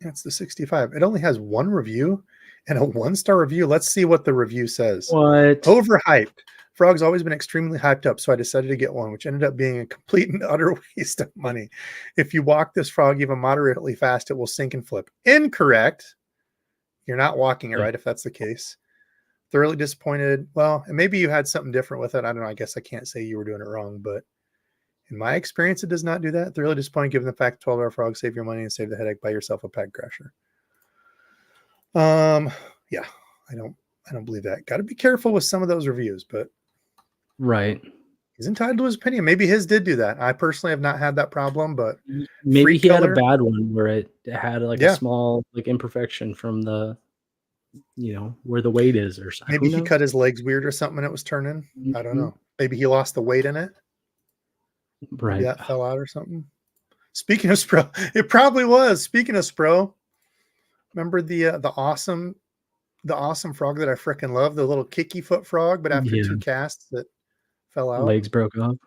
That's the 65. It only has one review and a 1-star review. Let's see what the review says. What? Overhyped. Frog's always been extremely hyped up, so I decided to get one, which ended up being a complete and utter waste of money. If you walk this frog even moderately fast, it will sink and flip. Incorrect. You're not walking it right if that's the case. Thoroughly disappointed. Well, and maybe you had something different with it. I don't know. I guess I can't say you were doing it wrong, but in my experience, it does not do that. Thoroughly disappointed given the fact 12-hour frog, save your money and save the headache. Buy yourself a pad crasher. Yeah, I don't believe that. Got to be careful with some of those reviews, but right. He's entitled to his opinion. Maybe his did do that. I personally have not had that problem, but maybe he had a bad one where it had like Yeah. a small like imperfection from the, where the weight is or something. Maybe he cut his legs weird or something and it was turning. I don't know. Maybe he lost the weight in it. Right. Maybe that fell out or something. Speaking of Spro, it probably was. Speaking of Spro, remember the awesome frog that I freaking love, the little kicky foot frog, but after 2 casts that fell out. Legs broke off.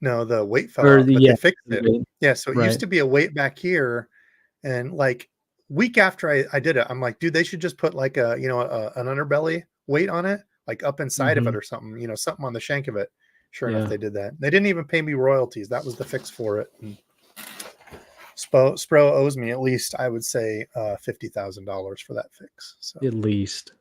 No, the weight fell out, but they fixed it. Weight. Yeah, so it used to be a weight back here, and like week after I did it, I'm like, dude, they should just put like an underbelly weight on it, like up inside of it or something, something on the shank of it. Sure enough, they did that. They didn't even pay me royalties. That was the fix for it. And Spro owes me at least, I would say, $50,000 for that fix. So at least.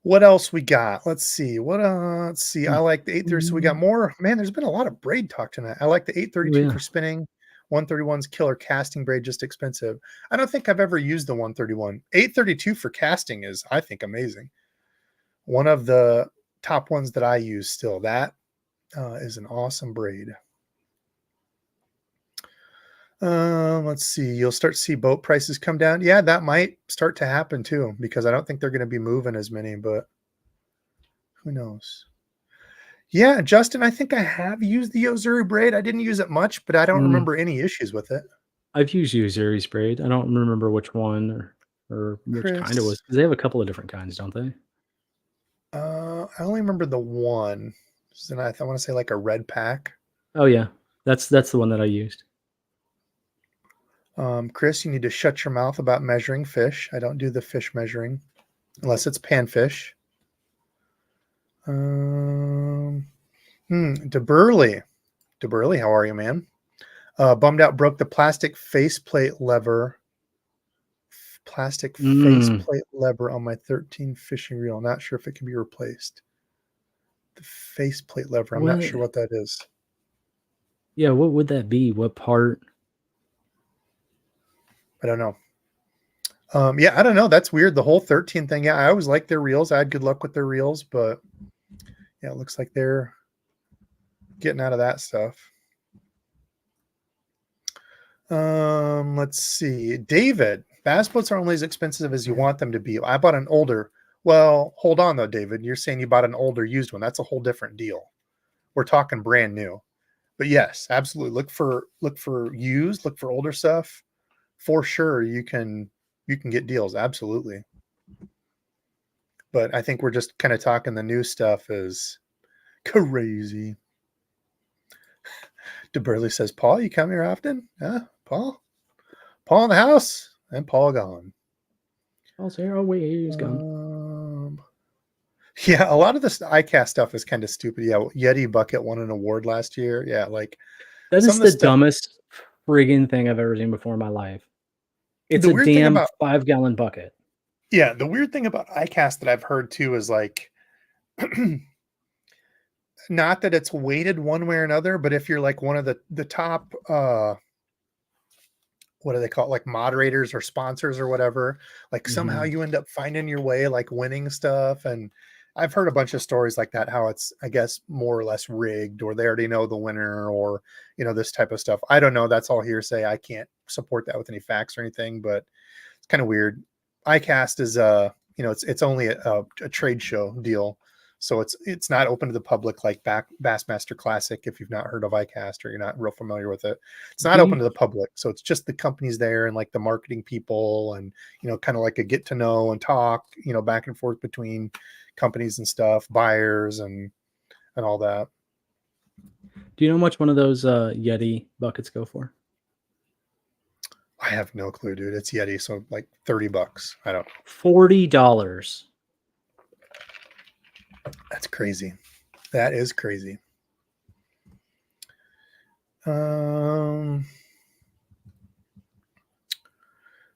What else we got? Let's see. Let's see. I like the 830. So we got more. Man, there's been a lot of braid talk tonight. I like the 832 for spinning. 131's killer casting braid, just expensive. I don't think I've ever used the 131. 832 for casting is, I think, amazing. One of the top ones that I use still. That is an awesome braid. Let's see. You'll start to see boat prices come down. Yeah, that might start to happen too, because I don't think they're going to be moving as many, but who knows? Yeah, Justin, I think I have used the Ozuri braid. I didn't use it much, but I don't remember any issues with it. I've used Ozuri's braid. I don't remember which one or which kind it was, because they have a couple of different kinds, don't they? I only remember the one. And I want to say like a red pack. Oh yeah, that's the one that I used. Chris, you need to shut your mouth about measuring fish. I don't do the fish measuring unless it's panfish. DeBurley, how are you, man? Bummed out, broke the plastic faceplate lever. Faceplate lever on my 13 fishing reel. Not sure if it can be replaced. The faceplate lever. I'm not sure what that is. Yeah, what would that be? What part? I don't know. Yeah, I don't know. That's weird. The whole 13 thing. Yeah, I always liked their reels. I had good luck with their reels, but yeah, it looks like they're getting out of that stuff. Let's see. David, bass boats are only as expensive as you want them to be. I bought an older. Well, hold on though, David. You're saying you bought an older used one. That's a whole different deal. We're talking brand new. But yes, absolutely. Look for used, look for older stuff. For sure, you can get deals. Absolutely. But I think we're just kind of talking the new stuff is crazy. DeBurley says, Paul, you come here often? Yeah, Paul in the house and Paul gone. Paul's here. Oh, wait, he's gone. Yeah, a lot of this iCAST stuff is kind of stupid. Yeah, Yeti Bucket won an award last year. Yeah, like that is the dumbest friggin' thing I've ever seen before in my life. It's a damn 5-gallon bucket. Yeah, the weird thing about iCAST that I've heard too is like, not that it's weighted one way or another, but if you're like one of the top, what do they call it? Like moderators or sponsors or whatever, like somehow you end up finding your way, like winning stuff. And I've heard a bunch of stories like that, how it's, I guess, more or less rigged, or they already know the winner, or, this type of stuff. I don't know. That's all hearsay. I can't support that with any facts or anything, but it's kind of weird. iCAST is it's only a trade show deal. So it's not open to the public like Bassmaster Classic. If you've not heard of iCAST or you're not real familiar with it, it's Do not open you to the public. So it's just the companies there and like the marketing people and kind of like a get to know and talk, back and forth between companies and stuff, buyers and all that. do you know how much one of those Yeti buckets go for? I have no clue, dude. It's Yeti, so like $30. I don't know. $40. That's crazy. That is crazy.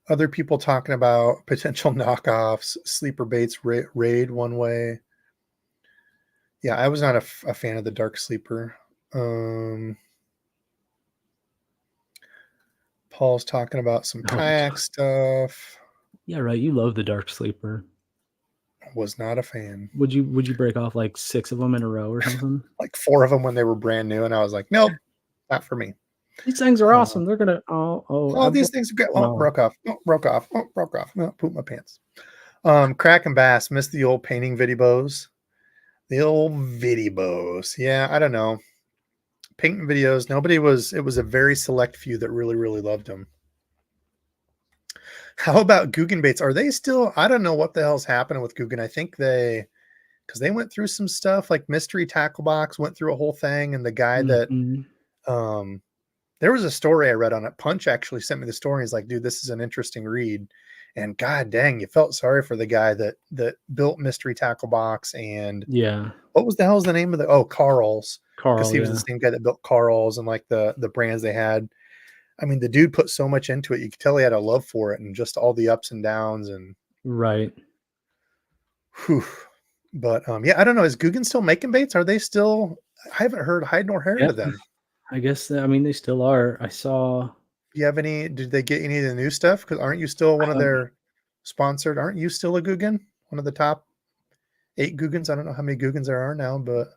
Other people talking about potential knockoffs, sleeper baits, raid one way. Yeah, I was not a fan of the dark sleeper. Paul's talking about some Oh, kayak stuff. yeah, right. You love the dark sleeper. Was not a fan. Would you break off like 6 of them in a row or something? Like 4 of them when they were brand new, and I was like, nope, not for me. These things are awesome. They're gonna These things are good. no. Broke off. Broke off. Broke off. Poop my pants. Crack and Bass missed the old painting videos. The old videos. Yeah, I don't know. Painting videos. It was a very select few that really, really loved them. How about Guggen baits? Are they still? I don't know what the hell's happening with Guggen. I think because they went through some stuff like Mystery Tackle Box went through a whole thing, and the guy that there was a story I read on it. Punch actually sent me the story. He's like, dude, this is an interesting read. And god dang, you felt sorry for the guy that built Mystery Tackle Box. And Yeah. what was the hell's the name of Carl's? Because he was yeah. the same guy that built Carl's and like the brands they had. I mean, the dude put so much into it. You could tell he had a love for it and just all the ups and downs and Right. whew. But yeah, I don't know. Is Guggen still making baits? Are they still? I haven't heard hide nor hair to them. I guess I mean they still are. I saw. Do you have any? Did they get any of the new stuff? Because aren't you still one of their sponsored? Aren't you still a Guggen? One of the top 8 Guggens? I don't know how many Guggens there are now, but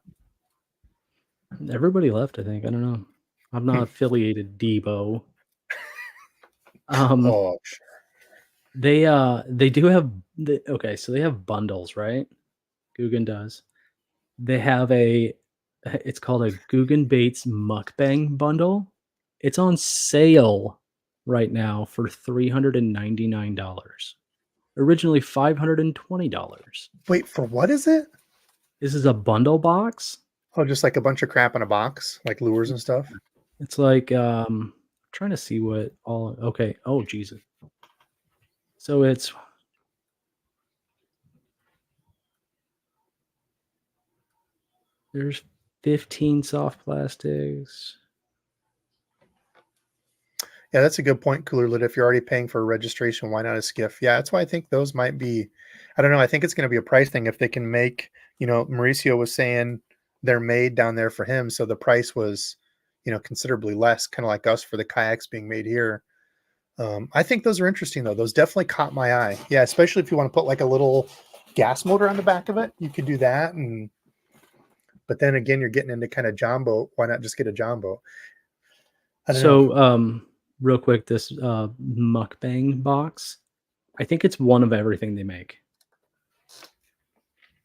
Everybody left, I think. I don't know. I'm not affiliated DEBO. oh sure. They do have okay, so they have bundles, right? Guggen does. They have it's called a Guggen Baits Mukbang bundle. It's on sale right now for $399. Originally $520. Wait, for what is it? This is a bundle box. Oh, just like a bunch of crap in a box, like lures and stuff. It's like trying to see what all okay. Oh Jesus. So there's 15 soft plastics. Yeah, that's a good point, Cooler Lid. If you're already paying for a registration, why not a skiff? Yeah, that's why I think those might be. I don't know. I think it's going to be a price thing if they can make. Mauricio was saying they're made down there for him, so the price was, considerably less, kind of like us for the kayaks being made here. I think those are interesting though. Those definitely caught my eye. Yeah, especially if you want to put like a little gas motor on the back of it, you could do that. But then again, you're getting into kind of jumbo. Why not just get a jumbo? So real quick, this mukbang box, I think it's one of everything they make.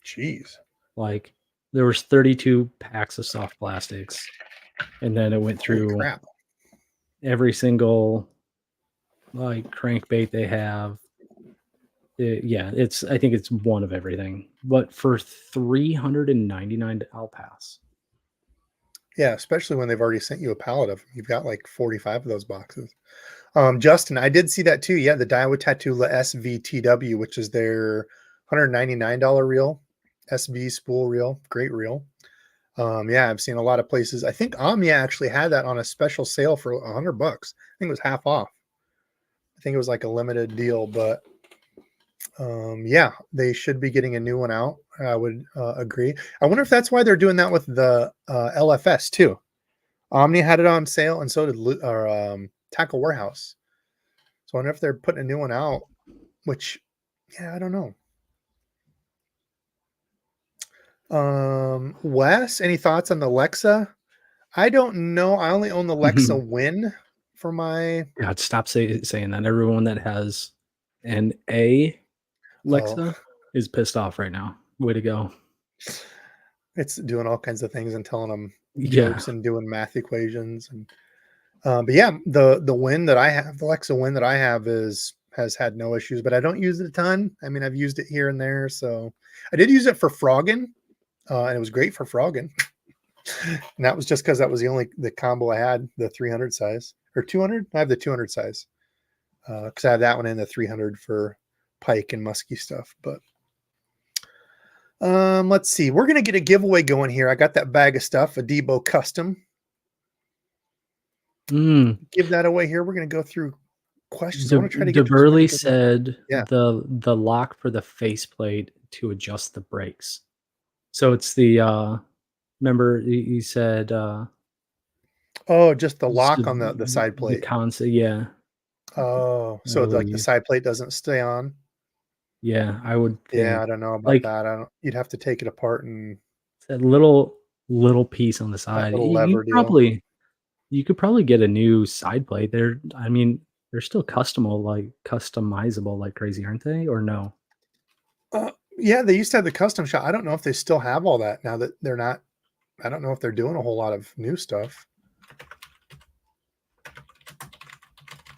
Jeez. Like there was 32 packs of soft plastics, and then it went through every single like crankbait they have. I think it's one of everything. But for $399, I'll pass. Yeah, especially when they've already sent you a pallet of them. You've got like 45 of those boxes. Justin, I did see that too. Yeah, the Daiwa Tatula SVTW, which is their $199 reel, SV spool reel. Great reel. Yeah, I've seen a lot of places. I think Omnia actually had that on a special sale for $100. I think it was half off. I think it was like a limited deal, but yeah, they should be getting a new one out. I would agree. I wonder if that's why they're doing that with the LFS too. Omni had it on sale, and so did Tackle Warehouse. So I wonder if they're putting a new one out, which, yeah, I don't know. Wes, any thoughts on the Lexa? I don't know. I only own the Lexa Win for my. God, stop saying that. Everyone that has an A Lexa is pissed off right now. Way to go. It's doing all kinds of things and telling them Yeah. jokes and doing math equations. And but yeah, the win that I have, the Alexa win that I have has had no issues, but I don't use it a ton. I mean, I've used it here and there. So I did use it for frogging, and it was great for frogging. And that was just because that was the combo I had, the 300 size or 200. I have the 200 size because I have that one in the 300 for pike and musky stuff. But let's see. We're gonna get a giveaway going here. I got that bag of stuff, a Debo custom. Mm. Give that away here. We're gonna go through questions. I De want to try to get to as many DeBurley good ones. said Yeah. the lock for the faceplate to adjust the brakes. So it's the remember he said Oh, just the just lock on the side the plate. concept, yeah, Oh, I so like the believe. side plate doesn't stay on. Yeah, I would Yeah, think I don't know about like that. I don't. You'd have to take it apart and that little piece on the that side. little lever deal. You could probably get a new side plate. I mean, they're still customizable like crazy, aren't they? Or no? Yeah, they used to have the custom shop. I don't know if they still have all that now that they're not. I don't know if they're doing a whole lot of new stuff.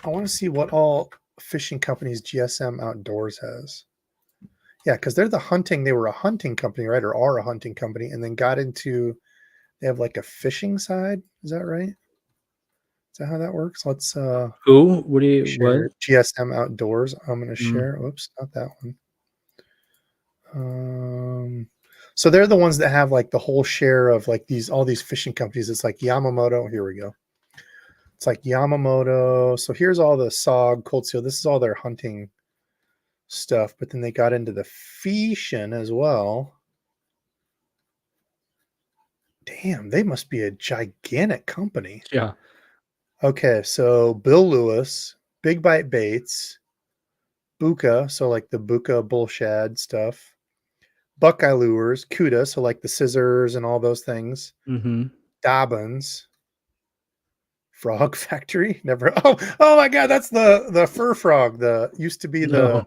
I want to see what all fishing companies GSM Outdoors has. Yeah, because they're the hunting. They were a hunting company, right? Or are a hunting company, and then got into. They have like a fishing side. Is that right? Is that how that works? Let's Who? What do you what? share GSM Outdoors. I'm gonna Mm, share. Oops, not that one. So they're the ones that have like the whole share of like all these fishing companies. It's like Yamamoto. Here we go. It's like Yamamoto. So here's all the SOG, Cold Seal. This is all their hunting stuff. But then they got into the feeshin as well. Damn, they must be a gigantic company. yeah. Okay, so Bill Lewis, Big Bite Baits, Buka, so like the Buka bull shad stuff, Buckeye Lures, Cuda, so like the scissors and all those things, Mhm. Dobbins, Frog Factory. Never. Oh my God, that's the fur frog. The used to be No. the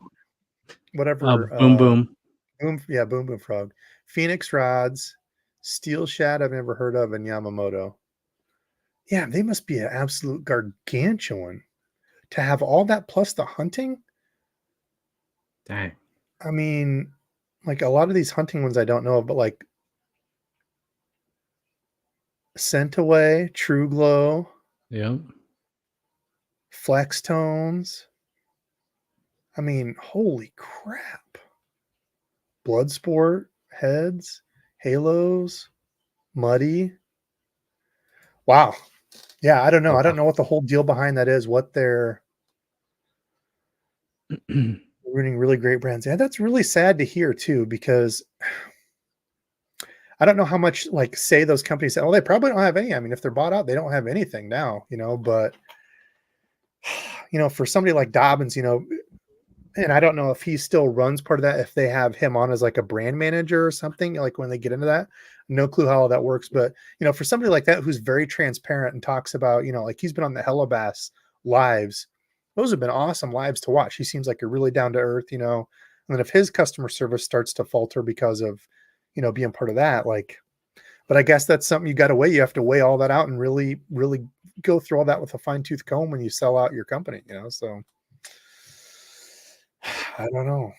whatever. Boom boom. Boom Boom Frog. Phoenix Rods, Steel Shad. I've never heard of, and Yamamoto. Yeah, they must be an absolute gargantuan to have all that plus the hunting. Dang. I mean, like a lot of these hunting ones I don't know of, but like Scentaway, True Glow, Yep. Flex Tones. I mean, holy crap. Bloodsport, Heads, Halos, Muddy. Wow. Yeah, I don't know. I don't Wow. know what the whole deal behind that is, what they're ruining really great brands. Yeah, that's really sad to hear too, because I don't know how much like say those companies say, oh, they probably don't have any. I mean, if they're bought out, they don't have anything now, but for somebody like Dobbins, and I don't know if he still runs part of that, if they have him on as like a brand manager or something, like when they get into that, no clue how all that works. But, for somebody like that, who's very transparent and talks about, like he's been on the Hellabass lives, those have been awesome lives to watch. He seems like a really down to earth, and then if his customer service starts to falter because of, being part of that, like, but I guess that's something you got to weigh. You have to weigh all that out and really, really go through all that with a fine tooth comb when you sell out your company, so I don't know.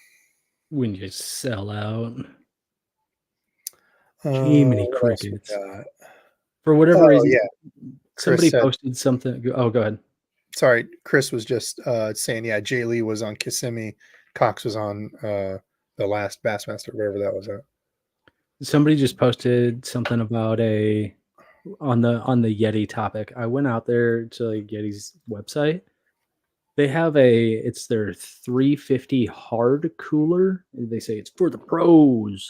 When you sell out. Jiminy What else we crickets. got? For whatever Oh, reason, yeah. Chris somebody said, posted something oh, go ahead. sorry, Chris was just saying, yeah, Jay Lee was on Kissimmee. Cox was on the last Bassmaster, wherever that was at. Somebody just posted something about on the Yeti topic. I went out there to like Yeti's website. They have it's their 350 hard cooler. They say it's for the pros.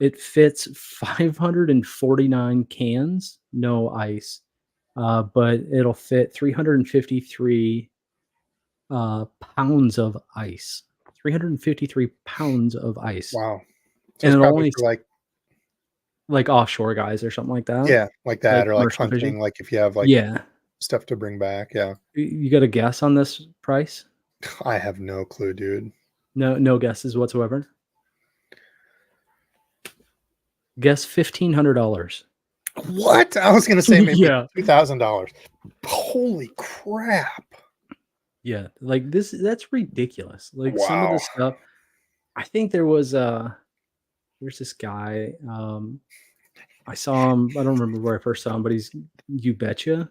It fits 549 cans, no ice, but it'll fit 353 pounds of ice. 353 pounds of ice, Wow. So and it's it'll probably only for like, like offshore guys or something like that, yeah, like that, like or like commercial hunting, fishing. like if you have like Yeah, stuff to bring back. Yeah. you got a guess on this price? I have no clue, dude. No, no guesses whatsoever. Guess $1,500. What? I was gonna say maybe Yeah. $2,000. Holy crap! Yeah, like, that's ridiculous. Like, some of the Wow. stuff I think there's this guy, I saw him I don't remember where I first saw him, but he's You Betcha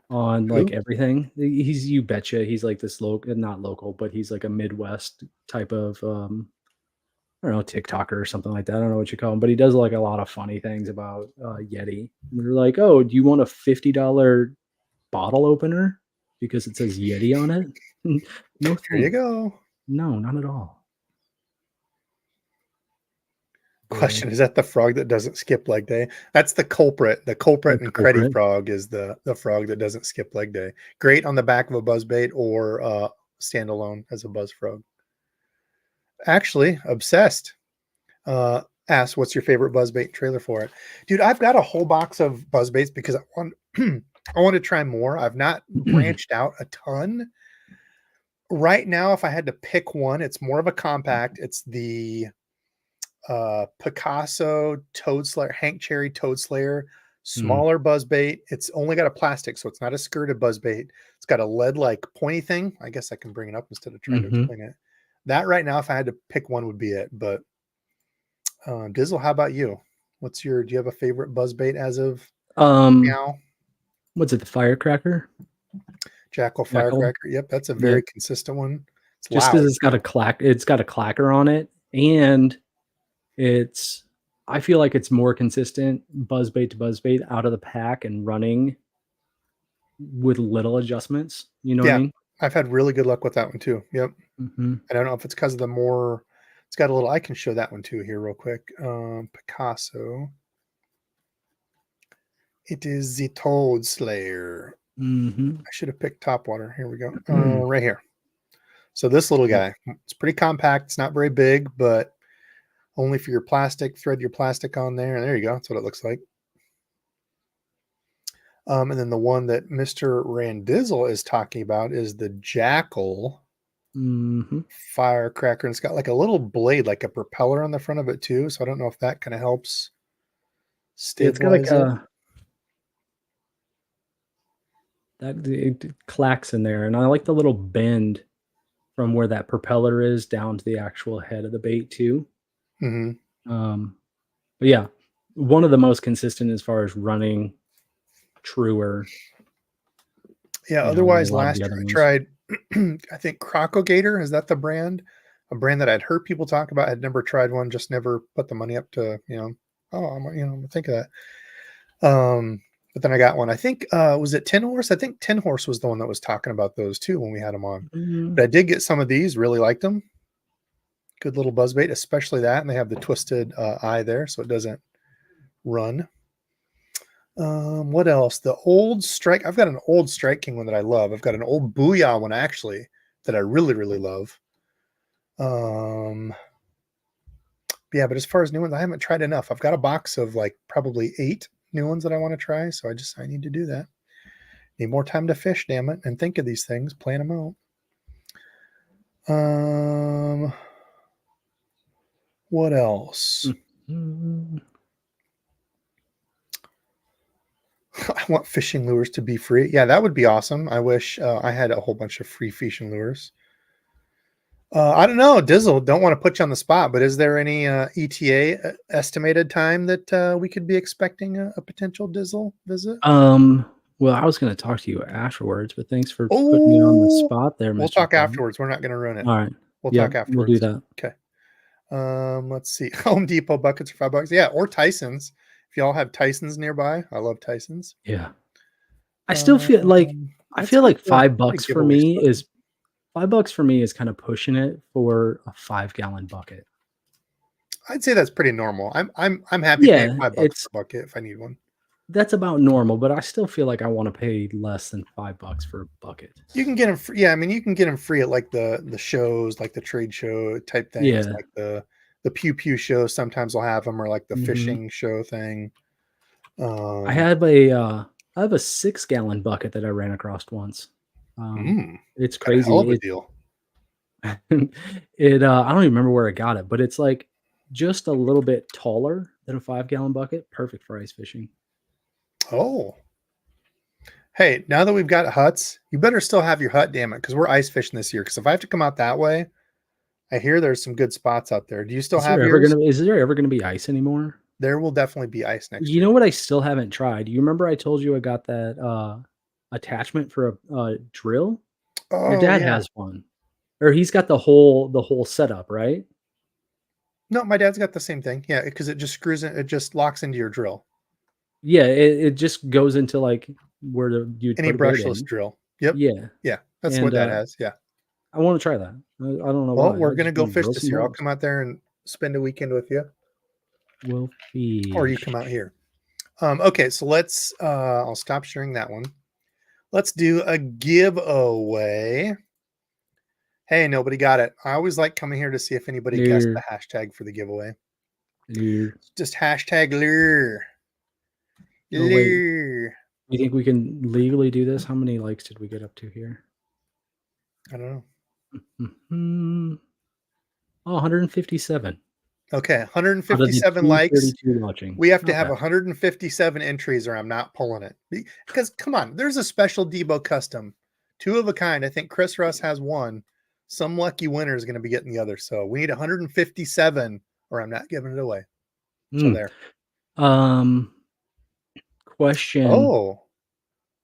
on, like, Who? everything. He's You Betcha, he's like this local, not local, but he's like a Midwest type of, I don't know, TikToker or something like that. I don't know what you call him, but he does like a lot of funny things about Yeti. And they're like, "Oh, do you want a $50 bottle opener because it says Yeti on it?" No, Here you thanks. go. No, not at all. The Question, is that the frog that doesn't skip leg day? That's the culprit. The culprit the and Creddy culprit. frog is the frog that doesn't skip leg day. Great on the back of a buzzbait or standalone as a buzz frog. Actually, obsessed. Asked, what's your favorite buzzbait trailer for it? Dude, I've got a whole box of buzzbaits because I want I want to try more. I've not branched out a ton. Right now, if I had to pick one, it's more of a compact. It's the Picasso Toad Slayer, Hank Cherry Toad Slayer, Mm, smaller buzzbait. It's only got a plastic, so it's not a skirted buzzbait. It's got a lead like pointy thing. I guess I can bring it up instead of trying to mhm. explain it. That right now, if I had to pick one, would be it. But Dizzle, how about you? Do you have a favorite buzzbait as of Um, now? what's it, the firecracker? Jackal Jackal? Firecracker. Yep, that's a Yeah, very consistent one. It's just loud because too. it's got a clacker on it, and it's I feel like it's more consistent buzzbait to buzzbait out of the pack and running with little adjustments, you know what I Yeah, mean? I've had really good luck with that one too. Yep. Mhm. I don't know if it's because of the more. It's got a little. I can show that one too here real quick. Picasso. It is the Toad Slayer. Mhm. I should have picked Topwater. Here we go. Right here. So this little Yep. guy. It's pretty compact. It's not very big, but only for your plastic. Thread your plastic on there, and there you go. That's what it looks like. And then the one that Mr. Randizzle is talking about is the Jackal Mhm. Firecracker. And it's got like a little blade, like a propeller on the front of it too. So I don't know if that kind of helps Yeah, it's got like stabilize it. a that it clacks in there, and I like the little bend from where that propeller is down to the actual head of the bait too. Hmm. Um, but yeah, one of the most consistent as far as running truer, Yeah. than a Otherwise, lot of the last other year I ones. tried, I think Crocogator. Is that the brand? A brand that I'd heard people talk about. I'd never tried one, just never put the money up to, oh, I'm gonna think of that. But then I got one. I think was it Tin Horse? I think Tin Horse was the one that was talking about those too when we had them on. Mm, But I did get some of these. Really liked them. Good little buzzbait, especially that, and they have the twisted eye there, so it doesn't run. What else? The old strike. I've got an old Strike King one that I love. I've got an old Booyah one actually that I really, really love. Um, yeah, but as far as new ones, I haven't tried enough. I've got a box of like probably 8 new ones that I want to try, so I need to do that. Need more time to fish, damn it, and think of these things, plan them out. Um, what else? mm, mm. I want fishing lures to be free. Yeah, that would be awesome. I wish I had a whole bunch of free fishing lures. I don't know, Dizzle. Don't want to put you on the spot, but is there any ETA estimated time that we could be expecting a potential Dizzle visit? Um, well, I was gonna talk to you afterwards, but thanks for putting me on the Oh, spot there, we'll Mr. talk Pro. afterwards. We're not going to ruin it. Alright. We'll Yep, talk we'll do afterwards. that. Okay. Let's see. Home Depot buckets for $5. Yeah, or Tyson's. If y'all have Tyson's nearby, I love Tyson's. Yeah. I still feel like Let's get the 5 the bucks for giveaway me started. is $5 for me is kinda pushing it for a 5-gallon bucket. I'd say that's pretty normal. I'm happy paying Yeah, $5 for it's a bucket if I need one. that's about normal, but I still feel like I wanna pay less than $5 for a bucket. You can get them free. Yeah, I mean, you can get them free at like the shows, like the trade show type things, Yeah. like the Pew Pew show. Sometimes they'll have them, or like the Mhm. fishing show thing. I Um, have a, I have a 6-gallon bucket that I ran across once. It's got a hell crazy. of a deal. I don't even remember where I got it, but it's like just a little bit taller than a 5-gallon bucket. Perfect for ice fishing. Oh. Hey, now that we've got huts, you better still have your hut, damn it, because we're ice fishing this year. Because if I have to come out that way, I hear there's some good spots out there. Do you still have yours? Is there ever gonna be ice anymore? There will definitely be ice next You year. know what I still haven't tried? You remember I told you I got that, attachment for a drill? Your Oh, dad yeah. has one. Or he's got the whole setup, right? No, my dad's got the same thing. Yeah, because it just screws in, it just locks into your drill. Yeah, it just goes into, like, where you'd Any put a bait brushless in. drill. Yep. Yeah, Yeah, that's what and, dad has. Yeah. I wanna try that. I don't know Well, why. we're I gonna just go wanna fish drill this some year. I'll holes. come out there and spend a weekend with you, We'll or you come fish. out here. Okay, so let's I'll stop sharing that one. Let's do a giveaway. Hey, nobody got it. I always like coming here to see if anybody guessed the Lure, hashtag for the giveaway. lure. Just hashtag lure. Oh, wait. Lure. You think we can legally do this? How many likes did we get up to here? I don't know. Mhm. Oh, 157 Okay, out of the 157 likes. 232 watching. We have to Not have bad. 157 entries or I'm not pulling it. Because come on, there's a special Debo custom. Two of a kind. I think Chris Russ has one. Some lucky winner is going to be getting the other. So we need 157 or I'm not giving it away. So Mm. there. Um, question. Oh,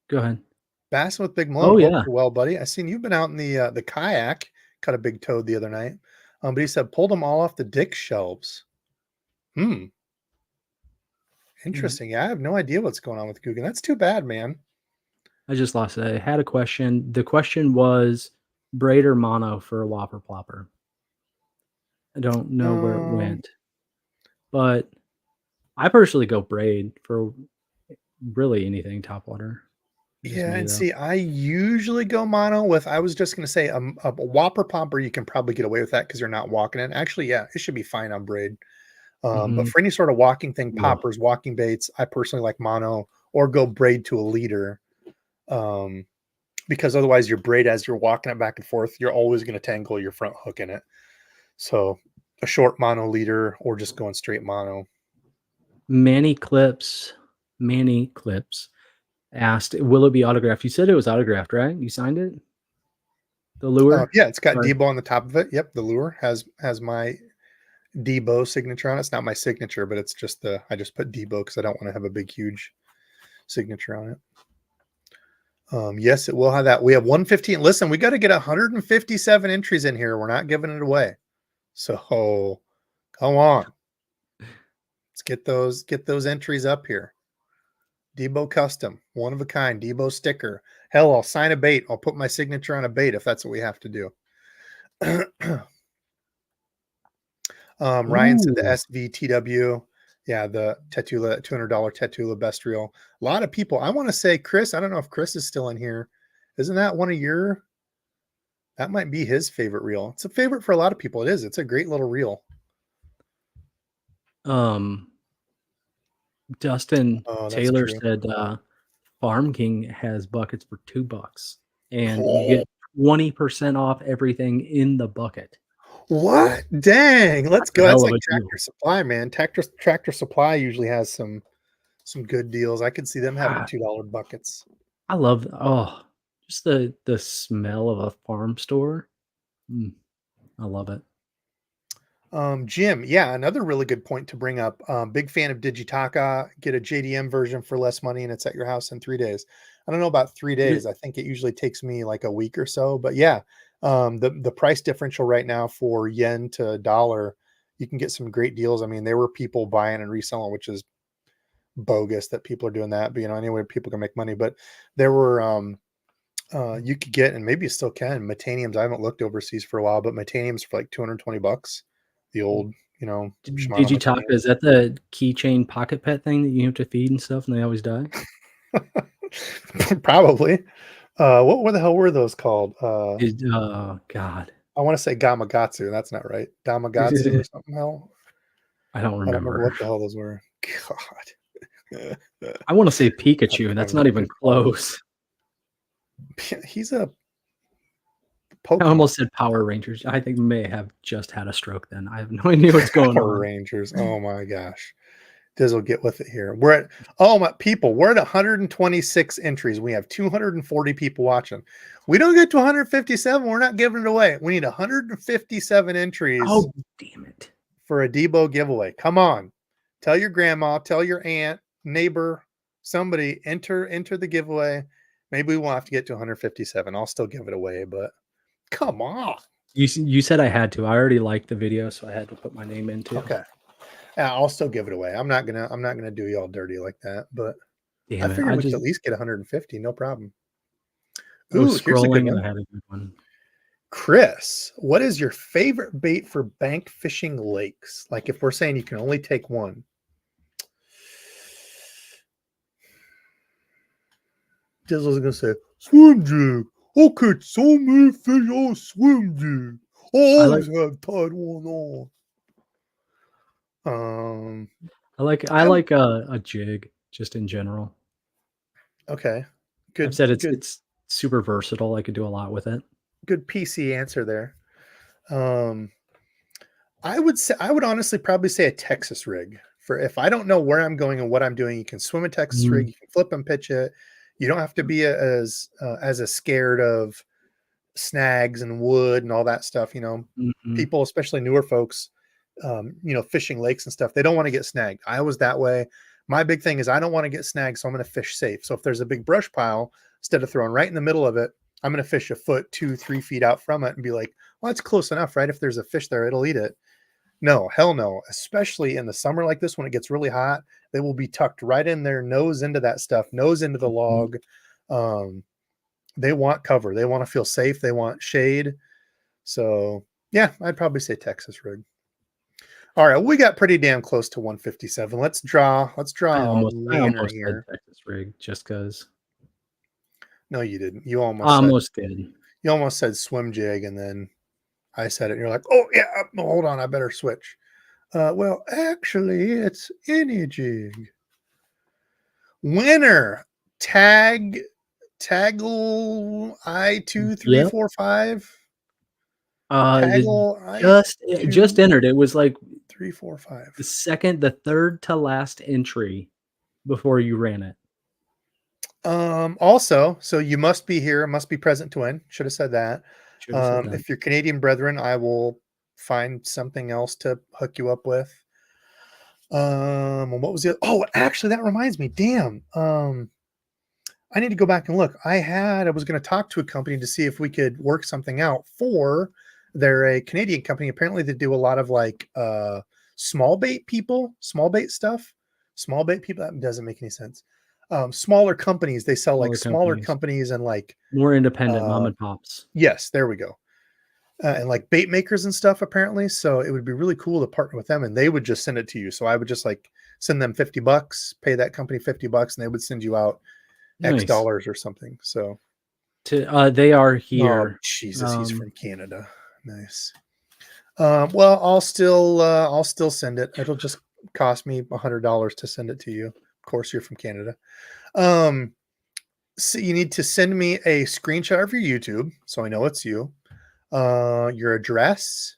Go ahead. Bassing with Big Malone. Oh, Hope yeah. you're well, buddy. I seen you've been out in the kayak. Caught a big toad the other night. But he said pulled them all off the dick shelves. Hmm. Yeah. Interesting. Yeah, I have no idea what's going on with Guggen. That's too bad, man. I just lost it. I had a question. The question was braid or mono for a whopper plopper. I don't know where it Um, went, but I personally go braid for really anything topwater. Just yeah, me, and though. see, I usually go mono with. I was just gonna say a whopper pomper. You can probably get away with that because you're not walking it. Actually, yeah, it should be fine on braid. But Mhm. for any sort of walking thing, Ugh. poppers, walking baits, I personally like mono or go braid to a leader. Um, because otherwise, your braid as you're walking it back and forth, you're always going to tangle your front hook in it. So a short mono leader or just going straight mono. Manny Clips asked, "Will it be autographed?" You said it was autographed, right? You signed it? The lure? Yeah, it's got Or Debo on the top of it. Yep, the lure has my Debo signature on it. It's not my signature, but it's just I just put Debo because I don't want to have a big huge signature on it. Yes, it will have that. We have 115. Listen, we got to get 157 entries in here. We're not giving it away. So come on. Let's get those entries up here. Debo custom, one of a kind, Debo sticker. Hell, I'll sign a bait. I'll put my signature on a bait if that's what we have to do. Ryan said the Ooh, SVTW. Yeah, the Tetula $200 Tetula best reel. A lot of people. I want to say Chris. I don't know if Chris is still in here. Isn't that one of your? That might be his favorite reel. It's a favorite for a lot of people. It is. It's a great little reel. um, Dustin Oh, that's Taylor true. said, Farm King has buckets for $2, and you Oh, get 20% off everything in the bucket. what? Dang! Let's That's a go. hell That's of like a deal. Tractor Supply, man. Tractor Supply usually has some good deals. I could see them having God, $2 buckets. I love just the smell of a farm store. Mm, I love it. Jim, yeah, another really good point to bring up. Big fan of Digitaka. Get a JDM version for less money, and it's at your house in 3 days. I don't know about 3 days. I think it usually takes me like a week or so. But yeah, the price differential right now for yen to dollar, you can get some great deals. I mean, there were people buying and reselling, which is bogus that people are doing that. But anyway, people can make money. But there were you could get, and maybe you still can, metaniums. I haven't looked overseas for a while, but metaniums for like $220. The old, Shimano Digitaka, metanium. is that the keychain pocket pet thing that you have to feed and stuff and they always die? Probably. What the hell were those called? Oh god. I want to say Gamagatsu. That's not right. Damagatsu or something. Hell, I don't I don't remember remember. what the hell those were. God, I wanna say I Pikachu, and don't that's know not what even they're called. close. He's a I Pokemon. almost said Power Rangers. I think may have just had a stroke then. I have no idea what's going Power on. Rangers. Oh my gosh. Dizzle, get with it here. We're at, oh my people, we're at 126 entries. We have 240 people watching. We don't get to 157. We're not giving it away. We need 157 entries Oh, damn it. for a Debo giveaway. Come on. Tell your grandma, tell your aunt, neighbor, somebody, enter the giveaway. Maybe we won't have to get to 157. I'll still give it away, but come on. You said I had to. I already liked the video, so I had to put my name in too. Okay. Yeah, I'll still give it away. I'm not gonna do you all dirty like that, but I Damn it. figured we could at least get 150, no problem. I was Ooh, here's a good scrolling and one. I had a good one. Chris, what is your favorite bait for bank fishing lakes? Like if we're saying you can only take one. Dizzle's gonna say swim jig. I'll catch so many fish on swim jig. I always have tied one on. I like a jig just in general. Okay. Good. I've said Good. it's super versatile. I could do a lot with it. Good PC answer there. I would honestly probably say a Texas rig. For if I don't know where I'm going and what I'm doing, you can swim a Texas rig, you can flip and pitch it. You don't have to be as scared of snags and wood and all that stuff. You know, people, especially newer folks, fishing lakes and stuff, they don't want to get snagged. I was that way. My big thing is I don't want to get snagged, so I'm going to fish safe. So if there's a big brush pile, instead of throwing right in the middle of it, I'm going to fish a foot, 2-3 feet out from it and be like, well, that's close enough, right? If there's a fish there, it'll eat it. No, hell no. Especially in the summer like this, when it gets really hot, they will be tucked right in there, nose into that stuff, nose into the log. They want cover. They want to feel safe. They want shade. So yeah, I'd probably say Texas rig. All right, we got pretty damn close to 157. Let's draw. I A almost winner said here. Texas rig just because. No, you didn't. You Almost did. You almost said swim jig, and then I said it, and you're like, oh yeah, hold on, I better switch. Well, actually, it's any jig. Winner, Taggle I2345. Taggle Just entered. It was like 345. the third to last entry before you ran it. Also, so you must be here, must be present to win. Should have said that. If you're Canadian brethren, I will find something else to hook you up with. What was it? Oh, actually, that reminds me. Damn. I need to go back and look. I was going to talk to a company to see if we could work something out for. They're a Canadian company. Apparently, they do a lot of like small bait people, small bait stuff. Small bait people. That doesn't make any sense. Smaller companies. They sell like smaller companies and like more independent mom and pops. Yes, there we go. And like bait makers and stuff, apparently. So it would be really cool to partner with them, and they would just send it to you. So I would just like send them $50, pay that company $50, and they would send you out X dollars or something. So they are here. Oh, Jesus, he's from Canada. Nice. Well, I'll still send it. It'll just cost me $100 to send it to you. Of course, you're from Canada. So you need to send me a screenshot of your YouTube so I know it's you. Your address.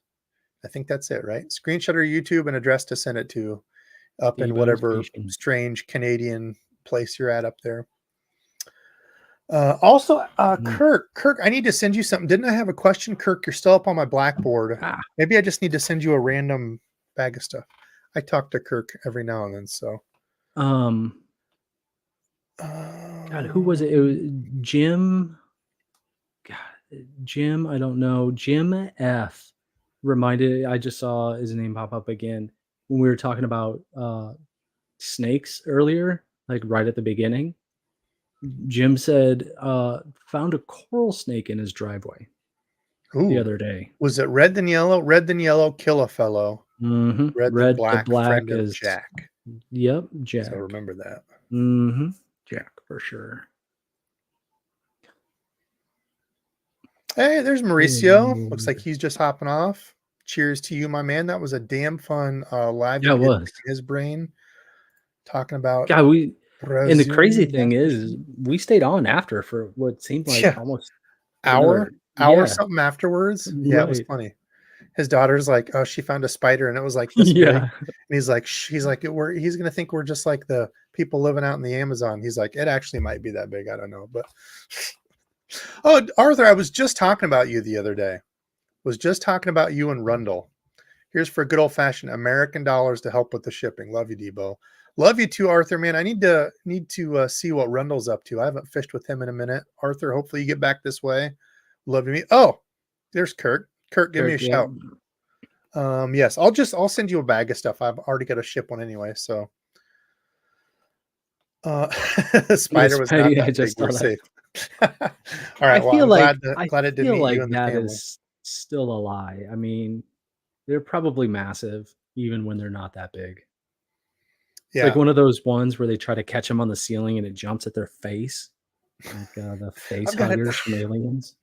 I think that's it, right? Screenshot of your YouTube and address to send it to up DEBO'S in whatever strange Canadian place you're at up there. Kirk, I need to send you something. Didn't I have a question? Kirk, you're still up on my blackboard. Maybe I just need to send you a random bag of stuff. I talk to Kirk every now and then, so. God, who was it? It was Jim. God, Jim, I don't know. Jim F. I just saw his name pop up again when we were talking about snakes earlier, like right at the beginning. Jim said found a coral snake in his driveway the other day. Was it red than yellow? Red than yellow, kill a fellow. Red than black, friend is Jack. Yep, Jack. So remember that. Jack for sure. Hey, there's Mauricio. Looks like he's just hopping off. Cheers to you, my man. That was a damn fun live. Yeah, it was. His brain talking about. God, and the crazy thing is, we stayed on after for what seemed like almost hour hour Yeah, something afterwards. Yeah, it was right. funny. His daughter's like, "Oh, she found a spider, and it was like this big." Yeah. And he's like, he's like, he's gonna think we're just like the people living out in the Amazon." He's like, "It actually might be that big. I don't know." But oh, Arthur, I was just talking about you the other day. Was just talking about you and Rundle. Here's for good old fashioned American dollars to help with the shipping. Love you, Debo. Love you too, Arthur. Man, I need to see what Rundle's up to. I haven't fished with him in a minute. Arthur, hopefully you get back this way. Love you. Oh, there's Kurt. Kurt, give me a Kirk, yeah. shout. Yes, I'll send you a bag of stuff. I've already got to ship one anyway. So, the spider Yes, was not Spidey, I that big. just We're saw that. safe. All right. Well, I'm I glad it didn't feel eat you like and the that family. is still a lie. I mean, they're probably massive even when they're not that big. It's like Yeah, one of those ones where they try to catch them on the ceiling and it jumps at their face, like, the face I've got it. huggers from Aliens.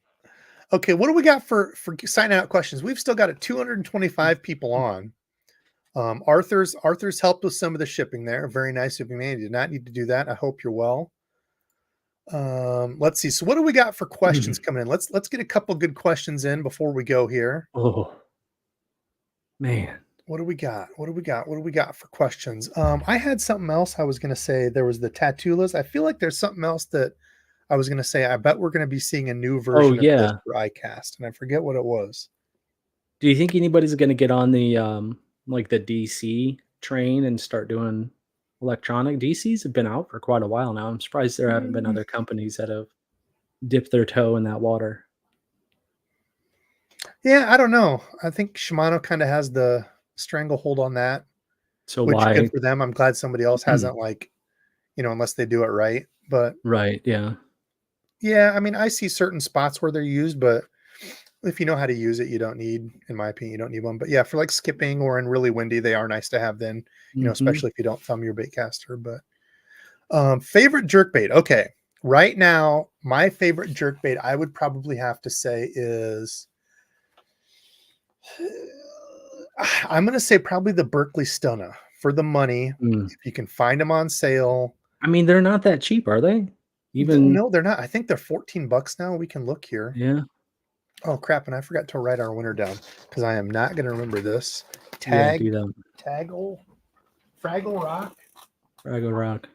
Okay, what do we got for sign out questions? We've still got 225 people on. Arthur's helped with some of the shipping there. Very nice of you, man. You did not need to do that. I hope you're well. Let's see. So what do we got for questions coming in? Let's get a couple good questions in before we go here. Oh, man. What do we got? What do we got? What do we got for questions? I had something else I was gonna say. There was the tattoo. I feel like there's something else that I was gonna say. I bet we're gonna be seeing a new Oh, version of this yeah. for iCast, and I forget what it was. Do you think anybody's gonna get on the, like, the DC train and start doing electronic? DCs have been out for quite a while now. I'm surprised there haven't been Mm, other companies that have dipped their toe in that water. yeah, I don't know. I think Shimano kind of has the stranglehold on that, So which good why for them. I'm glad somebody else hasn't, like, unless they do it right. But Right, yeah. yeah, I mean, I see certain spots where they're used, but if you know how to use it, you don't need, in my opinion, you don't need one. But yeah, for like skipping or in really windy, they are nice to have then, Mhm. especially if you don't thumb your bait caster. But favorite jerk bait. Okay. Right now, my favorite jerk bait, I would probably have to say is I'm gonna say probably the Berkeley Stunna for the money. Mm. If you can find them on sale. I mean, they're not that cheap, are they? Even No, they're not. I think they're $14 now. We can look here. Yeah. Oh crap! And I forgot to write our winner down because I am not gonna remember this. Yeah, Tag do that. Taggle Fraggle Rock. Fraggle Rock.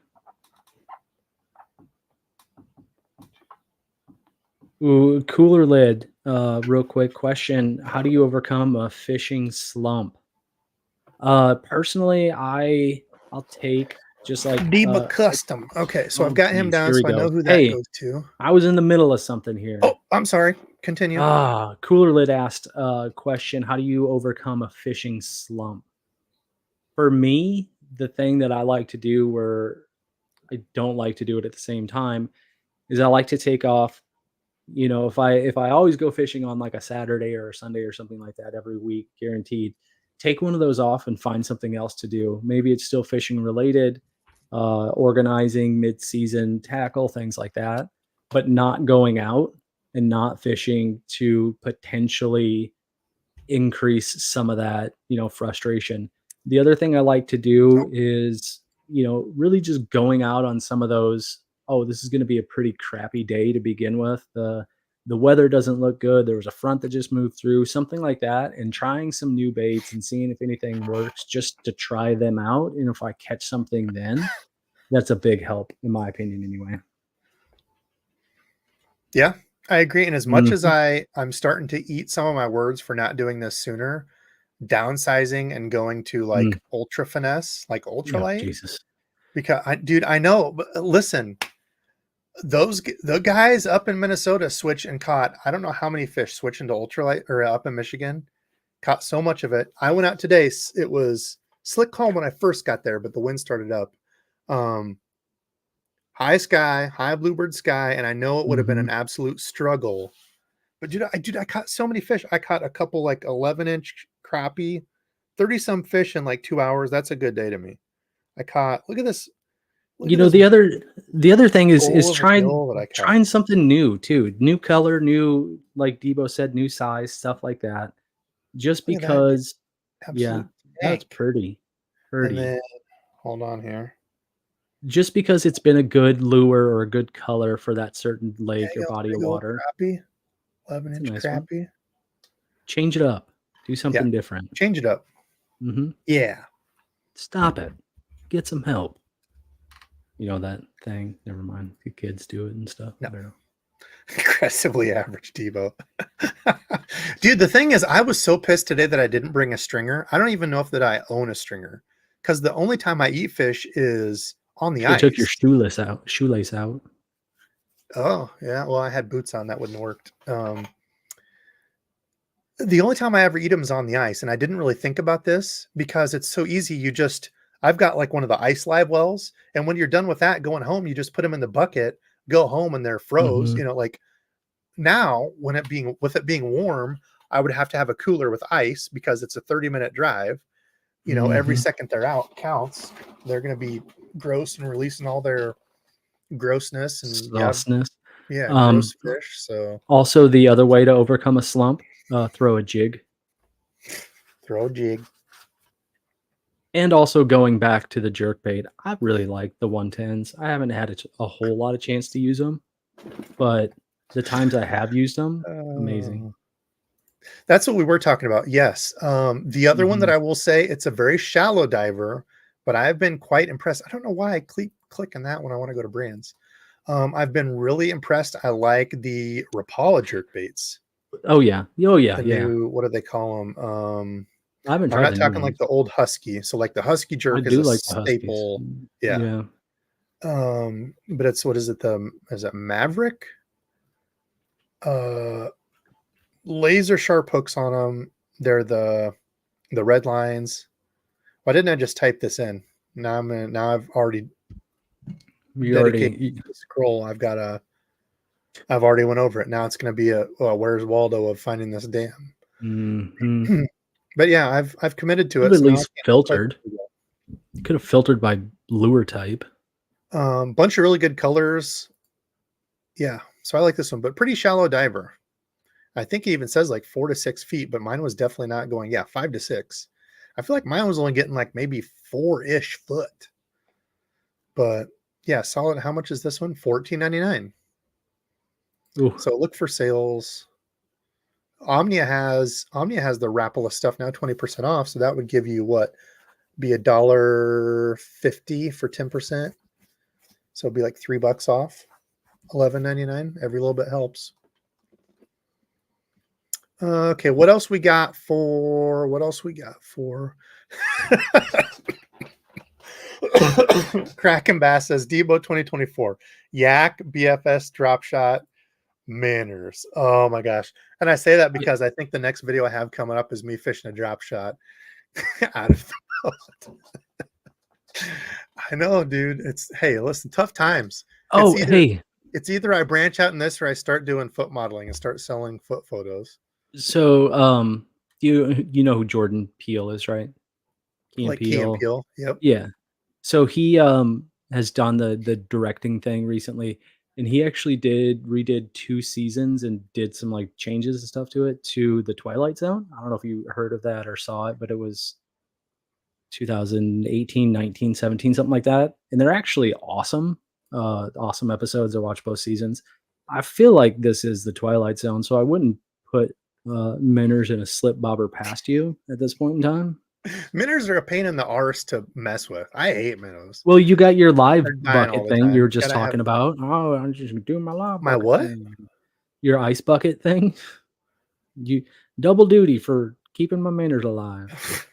Ooh, cooler lid. Real quick question. How do you overcome a fishing slump? Personally, I'll take just like Deba Custom. Okay, so I've oh got him geez, down, here we so I go. know who that Hey, goes to. I was in the middle of something Oh, here. I'm sorry. Continue. Cooler lid asked a question. How do you overcome a fishing slump? For me, the thing that I like to do where I don't like to do it at the same time is I like to take off. If I always go fishing on like a Saturday or a Sunday or something like that every week, guaranteed, take one of those off and find something else to do. Maybe it's still fishing related, organizing mid-season tackle, things like that, but not going out and not fishing to potentially increase some of that, frustration. The other thing I like to Oh, do is, really just going out on some of those, oh, this is going to be a pretty crappy day to begin with. The weather doesn't look good. There was a front that just moved through, something like that, and trying some new baits and seeing if anything works just to try them out. And if I catch something then, that's a big help in my opinion anyway. yeah, I agree. And as much as Mhm. I'm starting to eat some of my words for not doing this sooner, downsizing and going to Mm. like ultra finesse, like Oh, ultralight, Jesus. because dude, I know. But listen, the guys up in Minnesota switch and caught. I don't know how many fish switch into ultralight or up in Michigan. Caught so much of it. I went out today. It was slick calm when I first got there, but the wind started up. Um, high sky, high bluebird sky, and I know it would have been an Mhm. absolute struggle. But I caught so many fish. I caught a couple like 11-inch crappie, 30 some fish in like 2 hours. That's a good day to me. I caught. Look You at know, this the other thing is bowl of a trying gill that I caught. trying something new too. New color, new, like Debo said, new size, stuff like that. Just Look at that, dude. because yeah, Absolute that's tank. pretty. And Pretty. then hold on here. Just because it's been a good lure or a good color for that certain lake or Dang, a body of big old water. crappie. 11 It's a inch nice one. crappie. Change it up. Do something different. Change it up. Yeah. Stop it. Get some help. You know that thing? Never mind. The kids do it and stuff. No. I don't know. Aggressively average Debo. Dude, the thing is, I was so pissed today that I didn't bring a stringer. I don't even know if that I own a stringer, because the only time I eat fish is on the Should've took your ice. shoelace out. Oh, yeah. Well, I had boots on. That wouldn't have worked. The only time I ever eat them is on the ice. And I didn't really think about this because it's so easy. I've got like one of the ice live wells. And when you're done with that, going home, you just put them in the bucket, go home, and they're froze. Mhm. Like now, with it being warm, I would have to have a cooler with ice because it's a 30-minute drive. Every Mhm. second they're out counts. They're going to be gross and releasing all their grossness. And Sauceness. gross fish. So Also, the other way to overcome a slump, throw a jig. throw a jig. And also going back to the jerkbait, I really like the 110s. I haven't had a whole lot of chance to use them, but the times I have used them, amazing. That's what we were talking about. Yes. The other one that Mhm. I will say, it's a very shallow diver, but I've been quite impressed. I don't know why I click on that when I want to go to brands. I've been really impressed. I like the Rapala jerkbaits. Oh, yeah. Oh, yeah, The yeah. new, what do they call them? I haven't I'm tried not the new talking like ones. the old Husky. So like the Husky I jerk is do a like the Huskies. staple. Yeah. Yeah. But it's, what is it? Is it Maverick? Laser sharp hooks on them. They're the red lines. Why didn't I just type this in? Now I've already You dedicated already to the scroll. I've already went over it. Now it's going to be where's Waldo of finding this dam. mhm. But yeah, I've committed to Could've it. at So now I least can't play filtered. with Could have filtered by lure type. it. Bunch of really good colors. Yeah, so I like this one, but pretty shallow diver. I think it even says like 4 to 6 feet, but mine was definitely not going. Yeah, 5 to 6. I feel like mine was only getting like maybe 4-ish foot. But yeah, solid. How much is this one? $14.99. Ooh. So look for sales. Omnia has the Rapala stuff now, 20% off. So that would give you what? Be $1.50 for 10%. So it'd be like $3 off. $11.99. Every little bit helps. Okay, what else we got for Kraken Bass says Debo 2024 Yak BFS drop shot manners. Oh my gosh. And I say that because I think the next video I have coming up is me fishing a drop shot out of the boat. I know, dude. Hey, listen, tough times. Oh, hey. It's either I branch out in this or I start doing foot modeling and start selling foot photos. So, you know who Jordan Peele is, right? Key and Like Key and Peele. Peele. Yep. Yeah. So he has done the directing thing recently, and he actually redid 2 seasons and did some like changes and stuff to it to the Twilight Zone. I don't know if you heard of that or saw it, but it was 2018, 19, 17, something like that. And they're actually awesome. Awesome episodes. I watched both seasons. I feel like this is the Twilight Zone, so I wouldn't put Minners in a slip bobber past you at this point in time. Minnows are a pain in the arse to mess with. I hate minnows. Well, you got your live They're dying all bucket the thing you were time. just Gotta have talking about. Oh, I'm just doing my live my bucket what? thing. Your ice bucket thing. You double duty for keeping my manners alive.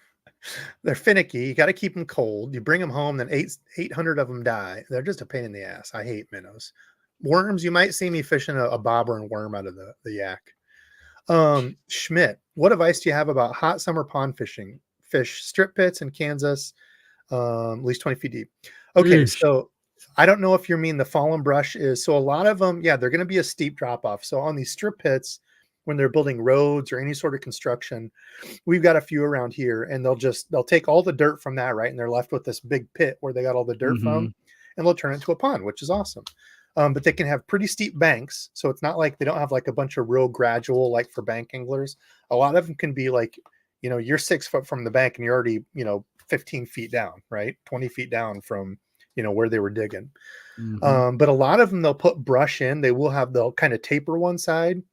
They're finicky. You got to keep them cold. You bring them home, then 800 of them die. They're just a pain in the ass. I hate minnows. Worms, you might see me fishing a bobber and worm out of the yak. Schmidt, what advice do you have about hot summer pond fishing? Fish strip pits in Kansas, at least 20 feet deep. Okay, Yeesh. so I don't know if you mean the fallen brush is. So a lot of them, yeah, they're going to be a steep drop off. So on these strip pits, when they're building roads or any sort of construction, we've got a few around here, and they'll take all the dirt from that, right? And they're left with this big pit where they got all the dirt from, Mhm. and they'll turn it into a pond, which is awesome. But they can have pretty steep banks. So it's not like they don't have like a bunch of real gradual, like for bank anglers. A lot of them can be like, you're 6 foot from the bank and you're already, 15 feet down, right? 20 feet down from, where they were digging. Mhm. But a lot of them, they'll put brush in. They'll kind of taper one side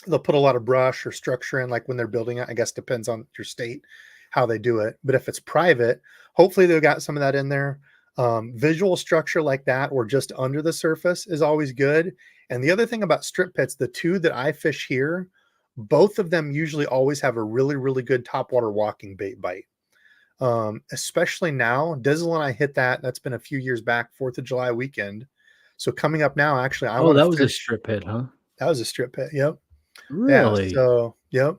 they'll put a lot of brush or structure in, like when they're building it. I guess depends on your state how they do it. But if it's private, hopefully they've got some of that in there. Visual structure like that or just under the surface is always good. And the other thing about strip pits, the two that I fish here, both of them usually always have a really, really good topwater walking bait bite. Especially now, Dizzle and I hit that. That's been a few years back, 4th of July weekend. So coming up now, actually, I Oh, want that to was a fish. strip pit, huh? That was a strip pit. Yep. Yeah. Really? So, yep.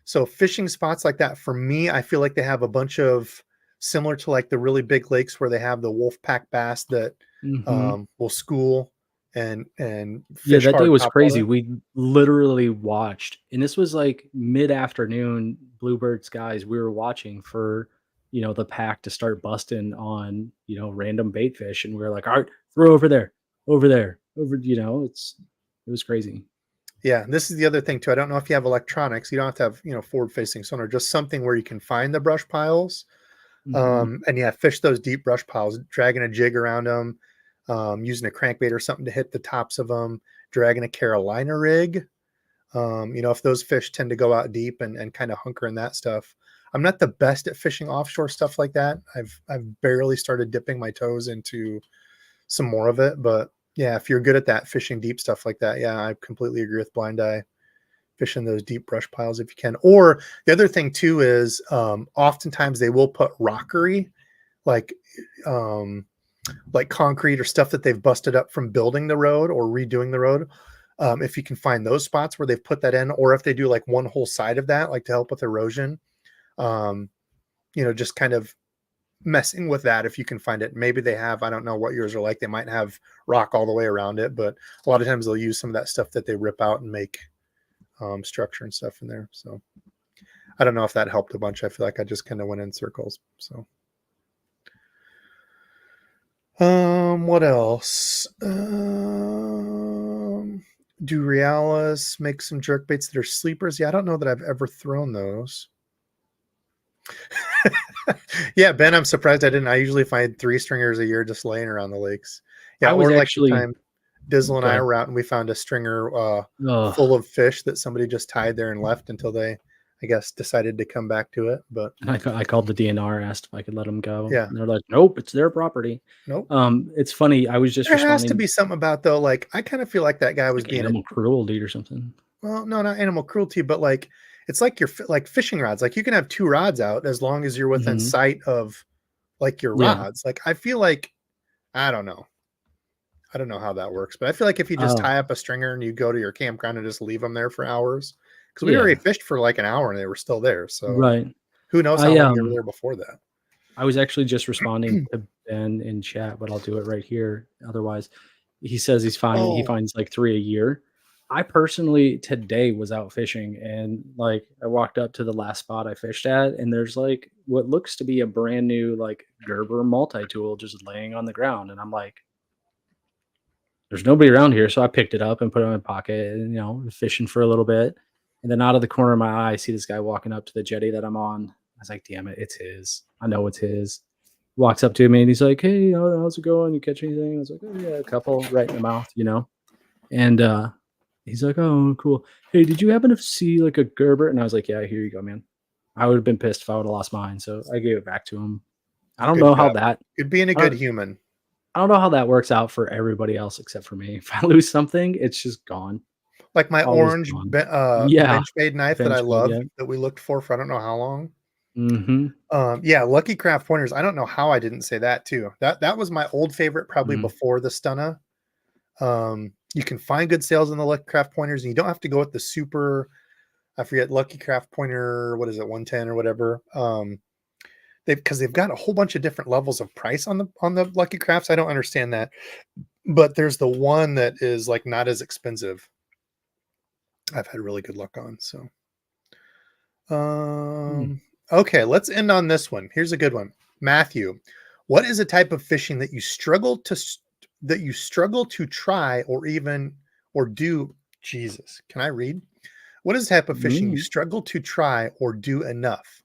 So fishing spots like that, for me, I feel like they have a bunch of similar to like the really big lakes where they have the wolf pack bass that Mhm. will school and Yeah, fish that day hard was top crazy. water. We literally watched, and this was like mid-afternoon, bluebird skies. We were watching for, the pack to start busting on, random bait fish, and we were like, "All right, throw over there, over there, over." It was crazy. Yeah, this is the other thing too. I don't know if you have electronics. You don't have to have, forward facing sonar, just something where you can find the brush piles. Mhm. And yeah, fish those deep brush piles, dragging a jig around them, using a crankbait or something to hit the tops of them, dragging a Carolina rig. If those fish tend to go out deep and kind of hunker in that stuff. I'm not the best at fishing offshore stuff like that. I've barely started dipping my toes into some more of it, but yeah, if you're good at that fishing deep stuff like that, yeah, I completely agree with Blind Eye. Fishing those deep brush piles if you can. Or the other thing too is oftentimes they will put rockery, like um, like concrete or stuff that they've busted up from building the road or redoing the road. If you can find those spots where they've put that in, or if they do like one whole side of that, like to help with erosion, um, just kind of messing with that if you can find it. Maybe they have, I don't know what yours are like. They might have rock all the way around it, but a lot of times they'll use some of that stuff that they rip out and make structure and stuff in there. So I don't know if that helped a bunch. I feel like I just kind of went in circles. So what else? Do Realis make some jerk baits that are sleepers? Yeah, I don't know that I've ever thrown those. Yeah, Ben, I'm surprised I didn't. I usually find 3 stringers a year just laying around the lakes. Yeah, I was or like the actually time Dizzle and Go I ahead. were out and we found a stringer Ugh. full of fish that somebody just tied there and left until they, I guess, decided to come back to it. But I called the DNR, asked if I could let them go, yeah, and they're like, "Nope, it's their property." nope. It's funny, I was just There has to responding. be something about though. Like I kind of feel like that guy It's was like being a animal cruelty or something. well, no, not animal cruelty, but like it's like your like fishing rods. Like you can have 2 rods out as long as you're within Mhm. sight of like your Yeah. rods. Like I feel like I don't know. I don't know how that works, but I feel like if you just Oh, tie up a stringer and you go to your campground and just leave them there for hours, because we already yeah. fished for like an hour and they were still there. So Right. who knows how I, long they were there before that? I was actually just responding to Ben in chat, but I'll do it right here. Otherwise, he says he Oh, finds like 3 a year. I personally today was out fishing and like I walked up to the last spot I fished at and there's like what looks to be a brand new like Gerber multi-tool just laying on the ground and I'm like there's nobody around here so I picked it up and put it in my pocket and fishing for a little bit and then out of the corner of my eye I see this guy walking up to the jetty that I'm on. I was like, damn it, it's his. I know it's his. Walks up to me and he's like, "Hey, how's it going? You catch anything?" I was like, "Oh yeah, a couple right in the mouth." And he's like, "Oh, cool. Hey, did you happen to see like a Gerber?" And I was like, "Yeah, here you go, man." I would have been pissed if I would have lost mine, so I gave it back to him. I don't good know how job. that Good being a I good don't, human. I don't know how that works out for everybody else except for me. If I lose something, it's just gone. Like my Always orange gone. Yeah, benchmade knife that I bench made, loved yeah. that we looked for I don't know how long. Mhm. Yeah, Lucky Craft pointers. I don't know how I didn't say that too. That was my old favorite, probably Mhm. before the Stunna. You can find good sales in the Lucky Craft pointers, and you don't have to go with the super. I forget Lucky Craft pointer. What is it, 110 or whatever? They've got a whole bunch of different levels of price on the Lucky Crafts. I don't understand that, but there's the one that is like not as expensive. I've had really good luck on. So, Mm. okay, let's end on this one. Here's a good one, Matthew. What is a type of fishing that you struggle to try or even or do? Jesus, can I read? What is the type of fishing you Mm. struggle to try or do enough,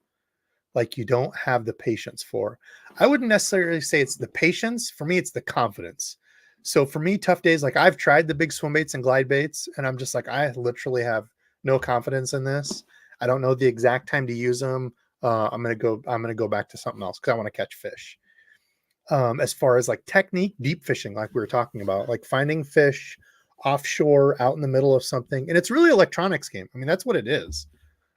like you don't have the patience for? I wouldn't necessarily say it's the patience. For me, it's the confidence. So for me, tough days, like I've tried the big swim baits and glide baits, and I'm just like, I literally have no confidence in this. I don't know the exact time to use them. I'm gonna go back to something else because I want to catch fish. As far as like technique, deep fishing, like we were talking about, like finding fish offshore out in the middle of something, and it's really electronics game. I mean, that's what it is.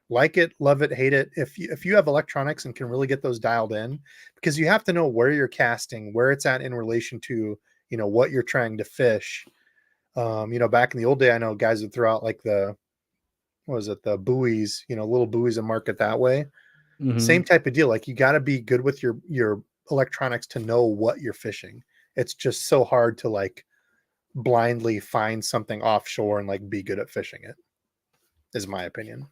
Like it, love it, hate it. If you have electronics and can really get those dialed in, because you have to know where you're casting, where it's at in relation to what you're trying to fish. Back in the old day, I know guys would throw out like the what was it, the buoys, little buoys and mark it that way. Same Mhm. type of deal. Like you got to be good with your electronics to know what you're fishing. It's just so hard to like blindly find something offshore and like be good at fishing it, is my opinion.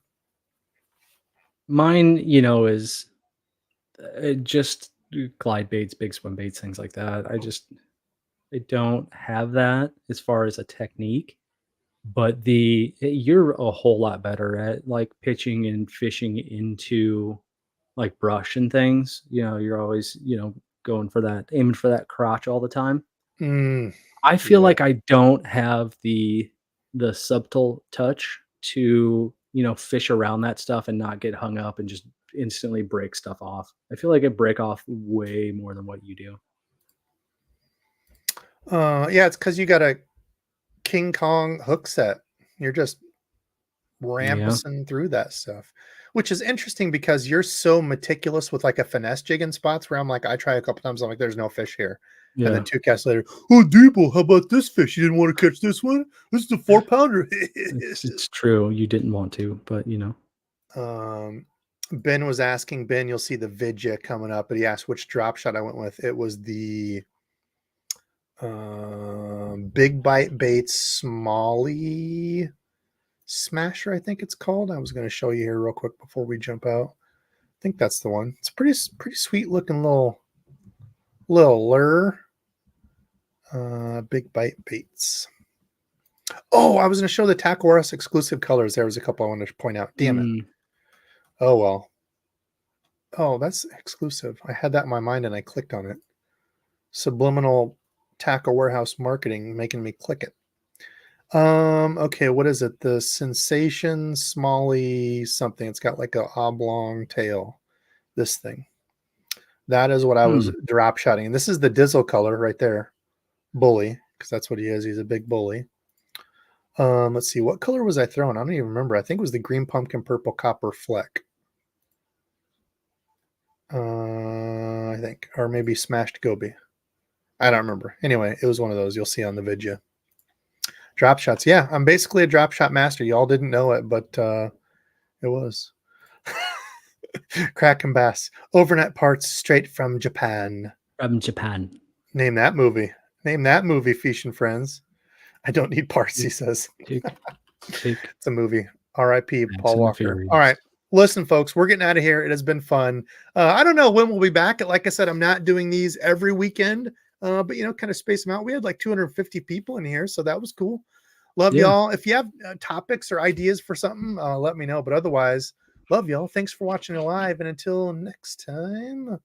Mine, is just glide baits, big swim baits, things like that. I don't have that as far as a technique, but you're a whole lot better at like pitching and fishing into like brush and things. You're always, going for that, aiming for that crotch all the time. Mm, I feel yeah. like I don't have the subtle touch to, fish around that stuff and not get hung up and just instantly break stuff off. I feel like I break off way more than what you do. Yeah, it's because you got a King Kong hook set. You're just Yeah. ramping through that stuff, which is interesting because you're so meticulous with like a finesse jig in spots where I'm like, I try a couple times, I'm like, there's no fish here. And then Yeah. 2 casts later, oh, Debo, how about this fish? You didn't want to catch this one? This is a 4 pounder. It's true. You didn't want to, but um, Ben was asking, Ben, you'll see the vidya coming up, but he asked which drop shot I went with. It was the Big Bite Baits Smalley Smasher, I think it's called. I was going to show you here real quick before we jump out. I think that's the one. It's pretty sweet looking little lure. Big Bite Baits. Oh, I was going to show the Tacoris exclusive colors. There was a couple I wanted to point out. Damn it. Mm, Oh well. Oh, that's exclusive. I had that in my mind and I clicked on it. Subliminal Taco Warehouse marketing making me click it. Okay, what is it? The Sensation Smalley something. It's got like a oblong tail. This thing. That is what I was hmm. drop shotting. And this is the Dizzle color right there. Bully, because that's what he is. He's a big bully. Let's see. What color was I throwing? I don't even remember. I think it was the green pumpkin purple copper fleck. I think. Or maybe smashed goby. I don't remember. Anyway, it was one of those you'll see on the video. Drop shots. Yeah, I'm basically a drop shot master. Y'all didn't know it, but it was. Kraken Bass. Overnight parts straight from Japan. From Japan. Name that movie. Name that movie, feeshin friends. I don't need parts, he Tick, says. tick, tick. It's a movie. R.I.P. Fast Paul and the Walker. All right. Furious. Listen, folks, we're getting out of here. It has been fun. I don't know when we'll be back. Like I said, I'm not doing these every weekend, but kind of space them out. We had like 250 people in here, so that was cool. Love Yeah. y'all. If you have topics or ideas for something, let me know. But otherwise, love y'all. Thanks for watching it live. And until next time.